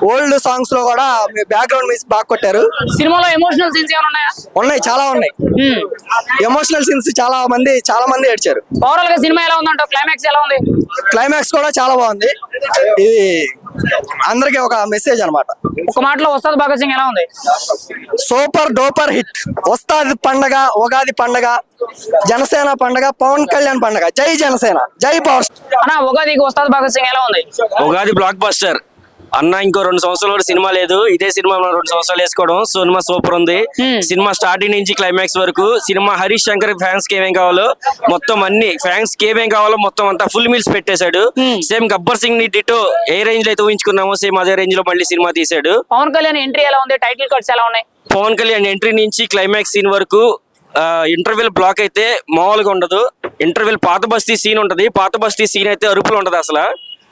ఓల్డ్ సాంగ్స్ లో కూడా బ్యాక్గ్రౌండ్ మ్యూజిక్ బాగా కొట్టారు.
సినిమాలో ఎమోషనల్ సీన్స్ ఏమైనా ఉన్నాయా?
ఉన్నాయి, చాలా ఉన్నాయి. ఎమోషనల్ సీన్స్ చాలా మంది ఏడ్చారు.
ఓవరాల్ గా సినిమా ఎలా ఉందంట? క్లైమాక్స్ ఎలా ఉంది?
క్లైమాక్స్ కూడా చాలా బాగుంది. ఇది అందరికి ఒక మెసేజ్ అన్నమాట.
ఒక మాటలో ఉస్తాద్ భగత్ సింగ్ ఎలా ఉంది?
Super duper hit. వస్తాది పండగ, ఉగాది పండగ, జనసేన పండగ, పవన్ కళ్యాణ్ పండగ. జై జనసేన, జై పవర్.
అన్నా ఉగాదికి ఉస్తాద్ భగత్ సింగ్ ఎలా ఉంది?
ఉగాది బ్లాక్ బస్టర్ అన్న. ఇంకో 2 సంవత్సరాలు కూడా సినిమా లేదు, ఇదే సినిమా 2 సంవత్సరాలు వేసుకోవడం. సినిమా సూపర్ ఉంది. సినిమా స్టార్టింగ్ నుంచి క్లైమాక్స్ వరకు సినిమా హరీష్ శంకర్ ఫ్యాన్స్ కి ఏమేం కావాలో మొత్తం అన్ని, ఫ్యాన్స్ కి ఏమేం కావాలో మొత్తం అంతా ఫుల్ మీల్స్ పెట్టేశాడు. సేమ్ గబ్బర్ సింగ్ ని డిటో ఏ రేంజ్ లో అయితే ఊహించుకున్నామో సేమ్ అదే రేంజ్ లో మళ్ళీ సినిమా తీసాడు.
పవన్ కళ్యాణ్ ఎంట్రీ ఎలా ఉంది? టైటిల్ కార్డ్స్ ఎలా ఉన్నాయి?
పవన్ కళ్యాణ్ ఎంట్రీ నుంచి క్లైమాక్స్ సీన్ వరకు ఇంటర్వెల్ బ్లాక్ అయితే మామూలుగా ఉండదు. ఇంటర్వెల్ పాత బస్తీ సీన్ ఉంటది. పాత బస్తీ సీన్ అయితే అరుపులు ఉంటది. అసలు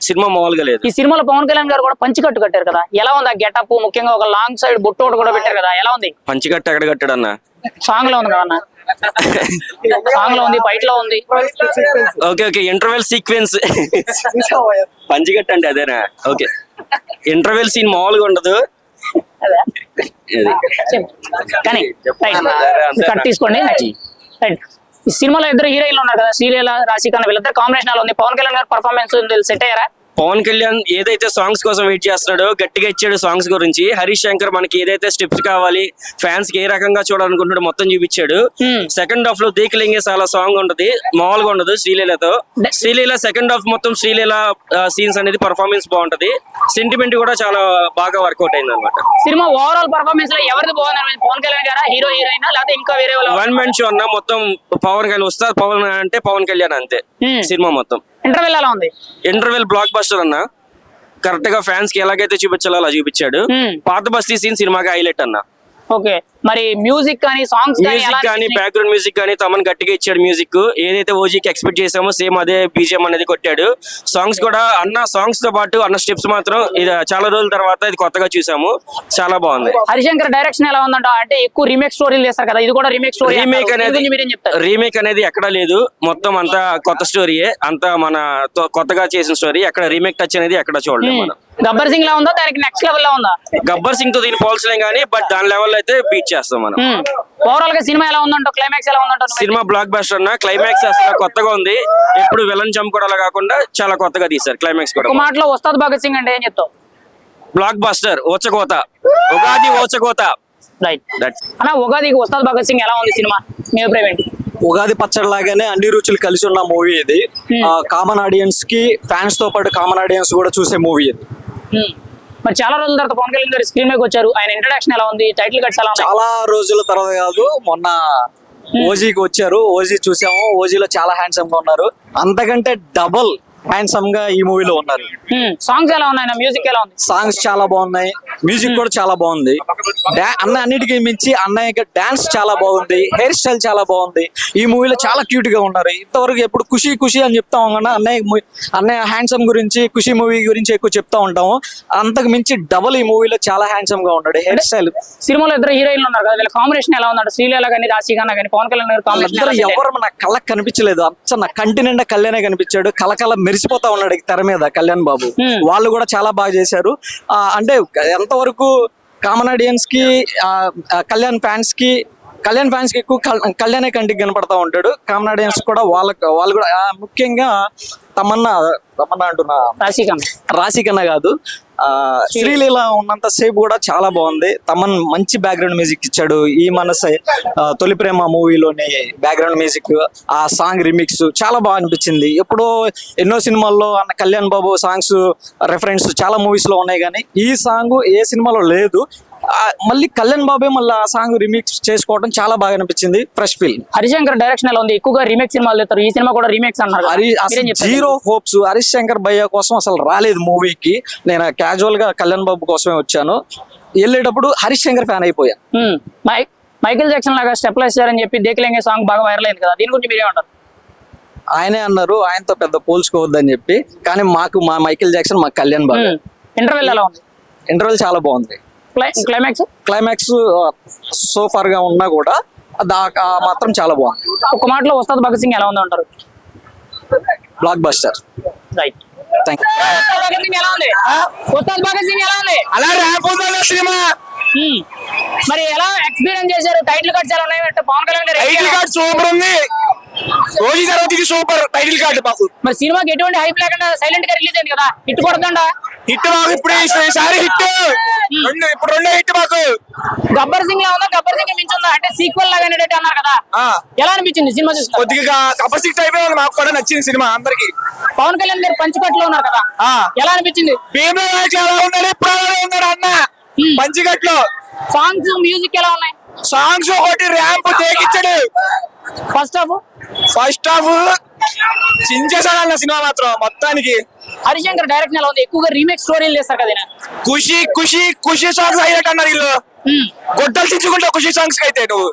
సినిమా మామూలుగా లేదు.
ఈ సినిమాలో పవన్ కళ్యాణ్ గారు కూడా పంచికట్టు కట్టారు కదా, ఎలా ఉంది ఆ గెటప్? ముఖ్యంగా ఒక లాంగ్ సైడ్ బొట్టు ఒకటి కూడా పెట్టారు కదా, ఎలా ఉంది?
పంచికట్టు ఎక్కడ కట్టాడు అన్న?
సాంగ్ లో ఉంది కదా అన్న, సాంగ్ లో ఉంది, ఫైట్ లో ఉంది.
ఓకే ఇంటర్వెల్ సీక్వెన్స్ పంచికట్టు అంటే అదేనా? ఓకే ఇంటర్వెల్ సీన్ మామూలుగా ఉండదు.
కానీ కట్ తీసుకోండి. ఈ సినిమాలో ఇద్దరు హీరోయిన్లు ఉన్నారు కదా, శ్రీలీల రాశిఖన్నా, వీళ్ళిద్దరు కాంబినేషన్ ఎలా ఉంది? పవన్ కళ్యాణ్ గారి పర్ఫార్మెన్స్ సెట్ అయ్యారా?
పవన్ కళ్యాణ్ ఏదైతే సాంగ్స్ కోసం వెయిట్ చేస్తున్నాడో గట్టిగా ఇచ్చాడు సాంగ్స్ గురించి. హరీష్ శంకర్ మనకి ఏదైతే స్టెప్స్ కావాలి, ఫ్యాన్స్ కి ఏ రకంగా చూడాలనుకుంటున్నాడు మొత్తం చూపించాడు. సెకండ్ హాఫ్ లో దేకలింగే చాలా సాంగ్ ఉంటది, మామూలుగా ఉండదు శ్రీలీలతో. శ్రీలీల సెకండ్ హాఫ్ మొత్తం శ్రీలీల సీన్స్ అనేది పర్ఫార్మెన్స్ బాగుంటది, సెంటిమెంట్ కూడా చాలా బాగా వర్కౌట్ అయింది అనమాట.
సినిమా ఓవరాల్ పర్ఫార్మెన్స్ లో ఎవరిది బాగుంది? పవన్ కళ్యాణ్ గారా, హీరోయిన్ లేకపోతే ఇంకా వేరే వాళ్ళు?
వన్ మ్యాన్ షో అన్న, మొత్తం పవన్ కళ్యాణ్ వస్తారు, పవన్ అంటే పవన్ కళ్యాణ్ అంతే. సినిమా మొత్తం
ఇంటర్వెల్ ఎలా ఉంది?
ఇంటర్వెల్ బ్లాక్ బస్టర్ అన్న, కరెక్ట్ గా ఫ్యాన్స్ కి ఎలాగైతే చూపించాలో అలా చూపించాడు. పాత బస్తీ సీన్ సినిమాకి హైలైట్ అన్న.
ఓకే, మరి మ్యూజిక్ కానీ సాంగ్స్
కానీ బ్యాక్గ్రౌండ్ మ్యూజిక్ కానీ తమన్ గట్టిగా ఇచ్చాడు. మ్యూజిక్ ఏదైతే ఓజీకి ఎక్స్పెక్ట్ చేసామో సేమ్ అదే బీజిఎం అనేది కొట్టాడు. సాంగ్స్ కూడా అన్న, సాంగ్స్ తో పాటు అన్న స్టెప్స్ మాత్రం ఇది చాలా రోజుల తర్వాత ఇది కొత్తగా చూసాము, చాలా బాగుంది.
హరిశంకర్ డైరెక్షన్ ఎలా ఉందంట? అంటే ఎక్కువ రీమేక్ స్టోరీలు చేస్తారు కదా, ఇది కూడా రీమేక్ స్టోరీ.
రీమేక్ అనేది ఎక్కడా లేదు, మొత్తం అంతా కొత్త స్టోరీయే, అంతా మన కొత్తగా చేసిన స్టోరీ. అక్కడ రీమేక్ టచ్ అనేది ఎక్కడ చూడలేదు మనం.
గబ్బర్ సింగ్ లా ఉందా, దానికి నెక్స్ట్ లెవెల్ లా ఉందా?
గబ్బర్ సింగ్ తో దీన్ని పోల్చలేం కానీ బట్ దాని లెవెల్ అయితే బీట్ చేస్తాం మనం.
ఓవరాల్ గా సినిమా ఎలా ఉందంట? క్లైమాక్స్ ఎలా ఉందంట?
సినిమా బ్లాక్ బస్టర్ అన్న, క్లైమాక్స్ అసలు కొత్తగా ఉంది. ఎప్పుడు విలన్ చంపుకోవడం కాకుండా చాలా కొత్తగా తీశారు క్లైమాక్స్ కూడా.
ఒక మాటలో ఉస్తాద్ భగత్ సింగ్ అంటే ఏం చెప్తావు?
బ్లాక్ బస్టర్, ఓచకోత, ఉగాది ఓచకోత.
రైట్. అన్న, ఉగాదికి ఉస్తాద్ భగత్ సింగ్ ఎలా ఉంది సినిమా? మీ అభిప్రాయం ఏంటి?
ఉగాది పచ్చడి లాగానే అన్ని రుచులు కలిసి ఉన్న మూవీ ఇది. కామన్ ఆడియన్స్ కి, ఫ్యాన్స్ తో పాటు కామన్ ఆడియన్స్ కూడా చూసే మూవీ ఇది.
మరి చాలా రోజుల తర్వాత పవన్ కళ్యాణ్ గారు స్క్రీన్ మీదకి వచ్చారు, ఆయన ఇంట్రడక్షన్ ఎలా ఉంది? టైటిల్ కట్స్ ఎలా ఉంది?
చాలా రోజుల తర్వాత కాదు, మొన్న ఓజీకి వచ్చారు, ఓజీ చూసాము. ఓజీలో చాలా హ్యాండ్సమ్ గా ఉన్నారు, అంతకంటే డబుల్ హ్యాండ్సమ్ గా ఈ మూవీలో ఉన్నారు.
సాంగ్స్ ఎలా ఉన్నాయి? మ్యూజిక్ ఎలా ఉంది?
సాంగ్స్ చాలా బాగున్నాయి, మ్యూజిక్ కూడా చాలా బాగుంది. అన్న అన్నిటికీ మించి అన్నయ్య డాన్స్ చాలా బాగుంది, హెయిర్ స్టైల్ చాలా బాగుంది. ఈ మూవీలో చాలా క్యూట్ గా ఉన్నారు. ఇంతవరకు ఎప్పుడు ఖుషి ఖుషి అని చెప్తా ఉన్నా, అన్నయ్య హ్యాండ్సమ్ గురించి, ఖుషి మూవీ గురించి ఎక్కువ చెప్తా ఉంటాము. అంతకు మించి డబుల్ ఈ మూవీలో చాలా హ్యాండ్సమ్ గా ఉన్నాడు, హెయిర్ స్టైల్.
సినిమాలో ఇద్దరు హీరోయిన్లు ఉన్నారు కదా, వీళ్ళ కాంబినేషన్ ఎలా ఉందంటే? శ్రీలీల కానీ, రాశిఖన్నా కానీ, పవన్ కళ్యాణ్ గారి కాంబినేషన్
ఎవరు నా కళ్ళకి కనిపించలేదు, అచ్చ నా కంటి నిండా కళ్యాణే కనిపించాడు. కళకళ మెరిసిపోతా ఉన్నాడు తెర మీద కళ్యాణ్ బాబు. వాళ్ళు కూడా చాలా బాగా చేశారు. అంటే ఎంతవరకు కామన్ ఆడియన్స్ కి, కళ్యాణ్ ఫ్యాన్స్ కి ఎక్కువ కళ్యాణే కంటికి కనపడతా ఉంటాడు. కామన్ ఆడియన్స్ కూడా వాళ్ళు కూడా ముఖ్యంగా తమన్నా అంటున్నా, రాశిఖన్నా కాదు, శ్రీలీల ఉన్నంత సేపు కూడా చాలా బాగుంది. తమన్ మంచి బ్యాక్గ్రౌండ్ మ్యూజిక్ ఇచ్చాడు. ఈ మనసే, తొలి ప్రేమ మూవీలోని బ్యాక్గ్రౌండ్ మ్యూజిక్, ఆ సాంగ్ రిమిక్స్ చాలా బాగా అనిపించింది. ఎప్పుడో ఎన్నో సినిమాల్లో అన్న కళ్యాణ్ బాబు సాంగ్స్ రెఫరెన్స్ చాలా మూవీస్ లో ఉన్నాయి, కానీ ఈ సాంగ్ ఏ సినిమాలో లేదు. మళ్ళీ కళ్యాణ్ బాబే మళ్ళీ ఆ సాంగ్ రీమిక్స్ చేసుకోవడం చాలా బాగా అనిపించింది, ఫ్రెష్ ఫీల్.
హరిశంకర్ డైరెక్షన్ ఎలా ఉంది? ఎక్కువగా రీమేక్ సినిమాలు చేస్తారు, ఈ సినిమా కూడా రీమేక్స్ అన్నారు.
Zero hopes. హరీష్ శంకర్ భయ్య కోసం అసలు రాలేదు మూవీకి, నేను క్యాజువల్ గా కళ్యాణ్ బాబు కోసమే వచ్చాను. వెళ్ళేటప్పుడు హరీష్ శంకర్ ఫ్యాన్ అయిపోయాను.
మైకేల్ జాక్సన్ లాగా స్టెప్ వేసారని చెప్పి దేకలేంగే సాంగ్ బాగా వైరల్ అయింది కదా, దీని గురించి మీరేమంటారు?
ఆయనే అన్నారు, ఆయనతో పెద్ద పోల్చుకోవద్దని చెప్పి, కానీ మా మైకేల్ జాక్సన్, మా కళ్యాణ్ బాబు.
ఇంటర్వెల్ ఎలా ఉంది?
ఇంటర్వెల్ చాలా బాగుంది. క్లైమాక్స్ సో ఫార్ గా ఉన్నా కూడా మాత్రం చాలా బాగుంది.
ఒక మాటలో ఉస్తాద్ భగత్ సింగ్ ఎలా ఉంది అంటారు?
Blockbuster.
Right. Ustaad Bhagat Singh ఎలా ఉంది?
అలా ర్యాంప్ ఉందా సినిమా?
మరి ఎలా ఎక్స్పీరియన్స్ చేశారు? టైటిల్ కార్డ్స్ ఎలా ఉన్నాయి? పవన్ కళ్యాణ్ గారు
టైటిల్ కార్డ్ సూపర్ ఉంది, రోజు తర్వాత ఇది సూపర్ టైటిల్ కార్డ్ మాకు.
మరి సినిమాకి ఎటువంటి హైప్ లేకుండా సైలెంట్ గా రిలీజ్ అయింది కదా, హిట్ కొడుతుందా?
హిట్ మాకు ఇప్పుడు ఈసారి హిట్, ఇప్పుడు రెండో హిట్ మాకు.
గబ్బర్ సింగ్ లా ఉందా, గబ్బర్ సింగ్ మించి ఉందా? అంటే సీక్వెల్ లాగా అన్నారు కదా, ఎలా అనిపించింది సినిమా చూస్తే?
కొద్దిగా గబ్బర్ సింగ్ టైప్ మాకు కూడా నచ్చింది సినిమా అందరికి.
పవన్ కళ్యాణ్ గారు పంచికట్లో ఉన్నారు కదా, ఎలా అనిపించింది?
భీమ్లా ఎలా ఉన్నాడు, ఇప్పుడు ఉన్నాడు అన్న పంచికట్లో.
సాంగ్స్, మ్యూజిక్ ఎలా ఉన్నాయి?
సాంగ్స్ ఒకటి ర్యాంప్ తేకిచ్చాడు.
ఫస్ట్ హాఫ్
చించేసాడు అన్న సినిమా మాత్రం మొత్తానికి.
హరిశంకర్ డైరెక్షన్ ఎలా ఉంది? ఎక్కువగా రీమేక్ స్టోరీలు చేస్తారు కదా.
ఖుషి సాంగ్స్ హైలైట్ అన్నారు వీళ్ళు, గొడ్డలు చించుకుంటా ఖుషి సాంగ్స్ అయితే. నువ్వు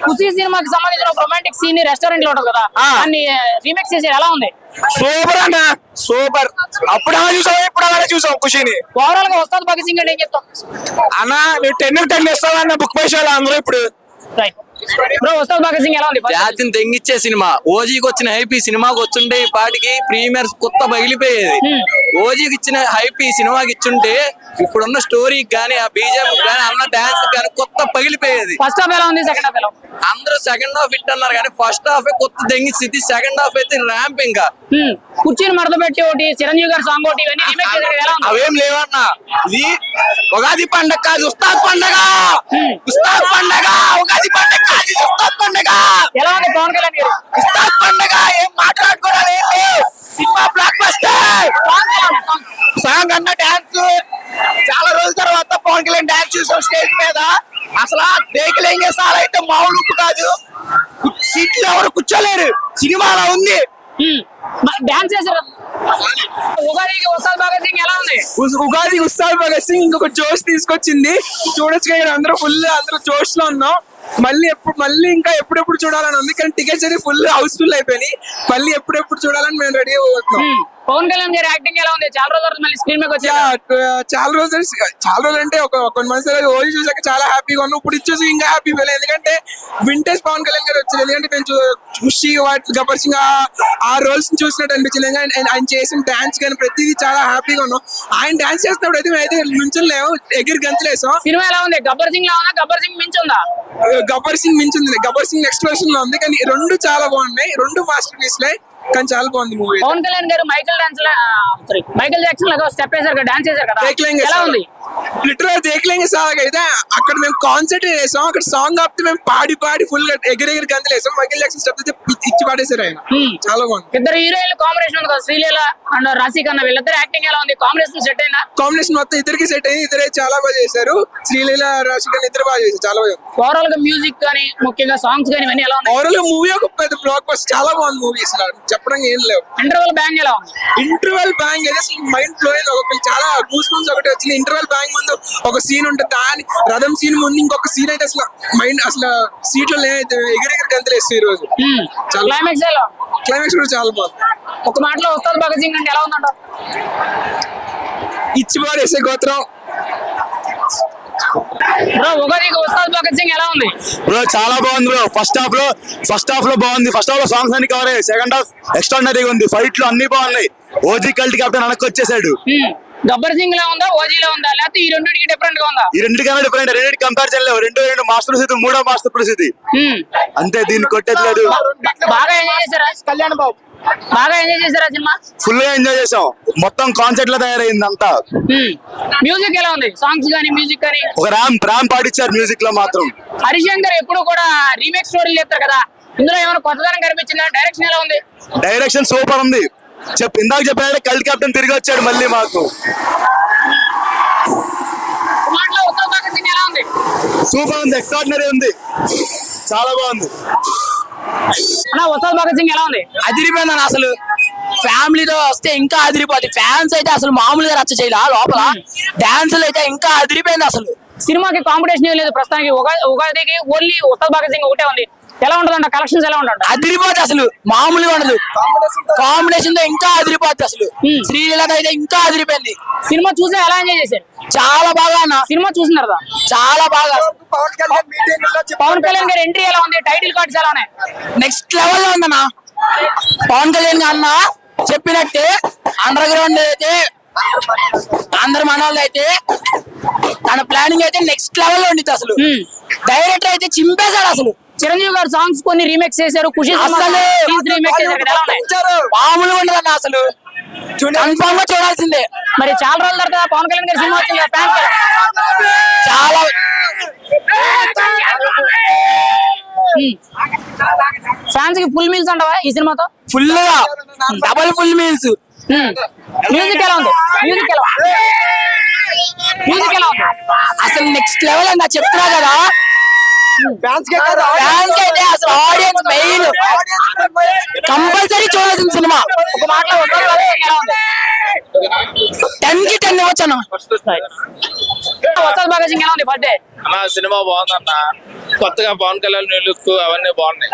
ఖుషి సినిమాకి సంబంధించిన ఒక రొమాంటిక్ సీన్ రెస్టారెంట్ లో ఉంటుంది కదా, దాన్ని రీమేక్ చేసి ఎలా ఉంది?
సూపర్ అన్న, సూపర్. అప్పుడు చూసాం, ఇప్పుడు అలానే చూసాం ఖుషిని.
ఓవరాల్ గా ఉస్తాద్ భగత్ సింగ్ అంటే ఏం చెప్తాం
అన్న? నువ్వు 10 ఇస్తావన్న బుక్ పై అందరూ ఇప్పుడు.
రైట్ బ్రో, ఉస్తాద్ భగత్ సింగ్ ఎలా ఉంది?
జాతిని తెంగిచ్చే సినిమా. ఓజీకి వచ్చిన హైప్ ఈ సినిమాకి వచ్చుంటే ఈ పాటికి ప్రీమియర్ కొత్త పగిలిపోయేది. ఓజీకి ఇచ్చిన హైప్ ఈ సినిమాకి ఇచ్చుంటే ఇప్పుడున్న స్టోరీకి గానీ, ఆ బీజేపీ గానీ, అన్న డాన్స్ గానీ కొత్త మొత్తం పగిలిపోయేది.
ఫస్ట్ హాఫ్ ఎలా ఉంది, సెకండ్ హాఫ్ ఎలా ఉంది?
అందరూ సెకండ్ హాఫ్ హిట్ అన్నారు కానీ ఫస్ట్ హాఫ్ కొత్త దెంగి స్థితి, సెకండ్ హాఫ్ అయితే ర్యాంప్. ఇంకా
కుర్చీని మడత పెట్టి ఒకటి, చిరంజీవి గారి సాంగ్ ఒకటి, ఇవన్నీ రీమేక్ చేశారు కదా, ఎలా ఉంది?
అవేం లేవన్నా. ఇది ఉగాది పండగ కాదు, ఉస్తాద్ పండగ. ఉస్తాద్ పండగ, ఉగాది పండగ కాదు, ఉస్తాద్ పండగ.
ఎలా ఉంది పవన్ కళ్యాణ్ గారు?
ఉస్తాద్ పండగ ఏం మాట్లాడుకోవాలి, సినిమా బ్లాక్ బస్టర్. సాంగ్ అన్న డాన్స్ చాలా రోజుల తర్వాత పవన్ కళ్యాణ్ డాన్స్ చూసాం స్టేజ్ మీద. అసలు దేకలేంగే సార్ అయితే మామూలు ఉప్పు కాదు. సీట్లు ఎవరు కూర్చోలేరు, సినిమాలో ఉంది.
డాన్స్ చేశారు. ఉగాదికి ఉస్తాద్ భగత్ సింగ్ ఎలా ఉంది?
ఉగాది ఉస్తాద్ భగత్ సింగ్ ఇంకొక జోష్ తీసుకొచ్చింది. చూడొచ్చు కదా, అందరూ జోష్ లో ఉన్నాం. మళ్ళీ ఇంకా ఎప్పుడెప్పుడు చూడాలని ఉంది, కానీ టికెట్స్ అయితే ఫుల్ హౌస్ఫుల్ అయిపోయినాయి. మళ్ళీ ఎప్పుడెప్పుడు చూడాలని మేము రెడీ అవుతున్నాం.
పవన్ కళ్యాణ్ గారి యాక్టింగ్ ఎలా ఉంది? చాలా రోజుల తర్వాత మళ్ళీ స్క్రీన్ మీద వచ్చా.
చాలా రోజులు అంటే కొన్ని మంత్స్ ఓల్డ్ చూసాక చాలా హ్యాపీగా ఉన్నాం. ఇప్పుడు ఇచ్చేసి ఇంకా హ్యాపీ ఫీల్. ఎందుకంటే వింటేజ్ పవన్ కళ్యాణ్ గారు వచ్చింది. ఎందుకంటే నేను ఖుషి, గబ్బర్ సింగ్ ఆ రోల్స్ చూసినట్టు అనిపించింది. ఆయన చేసిన డాన్స్ కానీ ప్రతిదీ చాలా హ్యాపీగా ఉన్నాం. ఆయన డాన్స్ చేసినప్పుడు అయితే మేమైతే నుంచలేము, ఎగిరి గంతులేసాం.
సినిమా ఎలా ఉంది? గబ్బర్ సింగ్ లా ఉందా, గబ్బర్ సింగ్ మించుందా?
గబ్బర్ సింగ్ మించింది. గబ్బర్ సింగ్ నెక్స్ట్ వర్షన్ లో ఉంది, కానీ రెండు చాలా బాగున్నాయి. రెండు మాస్టర్ పీస్లే, కానీ చాలా బాగుంది మూవీ.
పవన్ కళ్యాణ్ గారు మైకేల్ జాక్సన్ లాగా స్టెప్ వేసారు కదా, డాన్స్ చేశారు కదా, ఎలా ఉంది?
లిటరల్ దేఖలేంగే సార్ అయితే అక్కడ మేము కాన్సర్ట్ వేసాం. అక్కడ సాంగ్ ఆపితే మేము పాడి ఫుల్ ఎగిరెగిరి గంతులేసాం. మైకేల్ జాక్సన్ స్టెప్ అయితే ఇచ్చి పాడేశారు ఆయన. చాలా బాగుంది.
ఇద్దరు హీరోయిన్లు కాంబినేషన్ ఉంది కదా, శ్రీలీల అండ్ రాశి ఖన్నా, వీళ్ళిద్దరు యాక్టింగ్ ఎలా ఉంది? కాంబినేషన్ సెట్ అయినా?
కాంబినేషన్ మొత్తం ఇద్దరికి సెట్ అయ్యి ఇద్దరే చాలా బాగా చేశారు. శ్రీలీల, రాశి ఖన్నా ఇద్దరు బాగా చేశారు, చాలా బాగా.
ఓవరాల్ గా మ్యూజిక్ కానీ, ముఖ్యంగా సాంగ్స్ కానీ ఇవన్నీ ఎలా ఉన్నాయి?
ఓవరాల్ మూవీ ఒక పెద్ద బ్లాక్ బస్టర్, చాలా బాగుంది మూవీ. అసలు చెప్పడం ఏం లేవు.
ఇంటర్వల్ బ్యాంగ్ ఎలా ఉంది?
ఇంటర్వెల్ బ్యాంగ్ అయితే అసలు మైండ్ బ్లోయింగ్. చాలా గూస్ బంప్స్ ఒకటి వచ్చింది. ఇంటర్వెల్ బ్యాంగ్ ముందు ఒక సీన్ ఉంటుంది, దాని రథం సీన్ ముందు ఇంకొక సీన్ అయితే అసలు మైండ్ అసలు సీట్లో ఎగిరెగిరి గంతలేస్తాయి ఈ రోజు.
క్లైమాక్స్ ఎలా?
క్లైమాక్స్ కూడా చాలా బాగుంది.
ఒక మాటలో ఉస్తాద్ భగత్ సింగ్ అంటే ఎలా ఉందంట?
ఇచ్చి పాడేసే గోత్రం.
బ్రో, ఉగాదికి ఉస్తాద్ భగత్ సింగ్ ఎలా ఉంది?
బ్రో చాలా బాగుంది బ్రో. ఫస్ట్ హాఫ్ లో బాగుంది. ఫస్ట్ హాఫ్ లో సాంగ్స్ అన్ని కవర్ అయ్యాయి. సెకండ్ హాఫ్ ఎక్స్ట్రాడినరీగా ఉంది. ఫైట్లు అన్ని బాగున్నాయి. ఓజీ కల్ట్ కెప్టెన్ వెనక్కి వచ్చేసాడు.
గబ్బర్ సింగ్ లా ఉందా, ఓజీలో ఉందా, లేకపోతే ఈ రెండింటికి డిఫరెంట్ గా ఉందా?
ఈ రెండింటికన్నా డిఫరెంట్. రెండింటి కంపారిజన్ లేవు. రెండు మాస్టర్ పరిస్థితి, మూడో మాస్టర్ పరిస్థితి అంతే. దీన్ని కొట్టేది లేదు.
బాగా ఎంజాయ్ చేశారా కళ్యాణ్ బాబు? బాగా ఎంజాయ్ చేశారా సినిమా?
ఫుల్ గా ఎంజాయ్ చేసాం. మొత్తం కాన్సెప్ట్ లో తయారైంది అంతా.
మ్యూజిక్ ఎలా ఉంది? సాంగ్స్ గానీ, మ్యూజిక్ గానీ
ఒక ర్యామ్ పాటించారు మ్యూజిక్ లో మాత్రం.
హరిశంకర్ ఎప్పుడు కూడా రీమేక్ స్టోరీలు చెప్తారు కదా, ఇందులో ఏమైనా కొత్తదనం కనిపించిందా? డైరెక్షన్ ఎలా ఉంది?
డైరెక్షన్ సూపర్ ఉంది. ఇందాక చెప్పినట్టే కల్ట్ కెప్టెన్ తిరిగి వచ్చాడు మళ్ళీ మాకు. సూపర్ ఉంది. ఎక్స్ట్రాడినరీ ఉంది. చాలా బాగుంది.
ఉస్తాద్ భగత్ సింగ్ ఎలా ఉంది?
అదిరిపోయింది అసలు. ఫ్యామిలీతో వస్తే ఇంకా అదిరిపోతుంది. ఫ్యాన్స్ అయితే అసలు మామూలుగా రచ్చ చేయాల. లోపల డాన్సులు అయితే ఇంకా అదిరిపోయింది అసలు.
సినిమాకి కాంపిటీషన్ ఏం లేదు ప్రస్తుతానికి. ఉగాదికి ఓన్లీ ఉస్తాద్ భగత్ సింగ్ ఒకటే ఉంది. ఎలా ఉంటదంట? కలెక్షన్స్ ఎలా ఉంటంట?
అదిరిపోతుంది అసలు, మామూలుగా ఉండదు. కాంబినేషన్ తో ఇంకా అదిరిపోతుంది అసలు. శ్రీలీలతో అయితే ఇంకా అదిరిపోయింది.
సినిమా చూసి ఎలా ఎంజాయ్ చేశారు?
చాలా బాగా అన్న.
సినిమా చూసినారా?
చాలా బాగా.
పవన్ కళ్యాణ్ గారి ఎంట్రీ ఎలా ఉంది? టైటిల్ కార్డ్స్ ఎలా ఉన్నాయి?
నెక్స్ట్ లెవెల్ లో ఉందన్న. పవన్ కళ్యాణ్ అన్న చెప్పినట్టే అండర్ గ్రౌండ్ అయితే అందరు మనోళ్ళు అయితే తన ప్లానింగ్ అయితే నెక్స్ట్ లెవెల్ లో ఉండిద్ది అసలు. డైరెక్టర్ అయితే చింపేశాడు అసలు.
చిరంజీవి గారు సాంగ్స్ కొన్ని రీమేక్స్ చేశారు. ఖుషి
మామూలుగా ఉండదన్న అసలు. కన్ఫర్మ్ గా చూడాల్సిందే.
మరి చాలా రోజుల తర్వాత పవన్ కళ్యాణ్ గారి సినిమా వచ్చింది.
చాలా
ఫ్యాన్స్ కి ఫుల్ మీల్స్ అంటావా ఈ సినిమాతో?
ఫుల్ గా డబల్ ఫుల్ మీల్స్.
మ్యూజిక్ ఎలా ఉంది? మ్యూజిక్ ఎలా ఉంది?
అసలు నెక్స్ట్ లెవెల్ అని నాకు చెప్తున్నా కదా. ఫ్యాన్స్ అయితే అసలు ఆడియన్స్ మెయిన్ కంపల్సరీ చూడాల్సిన సినిమా.
ఒక మాటలో ఎలా ఉంది?
10 కి 10 ఇవ్వచ్చన్న.
ఉస్తాద్ భగత్ సింగ్ ఎలా ఉంది? ఫస్ట్ డే
సినిమా బాగుందన్న.
కొత్తగా పవన్ కళ్యాణ్ లుక్ అవన్నీ బాగున్నాయి.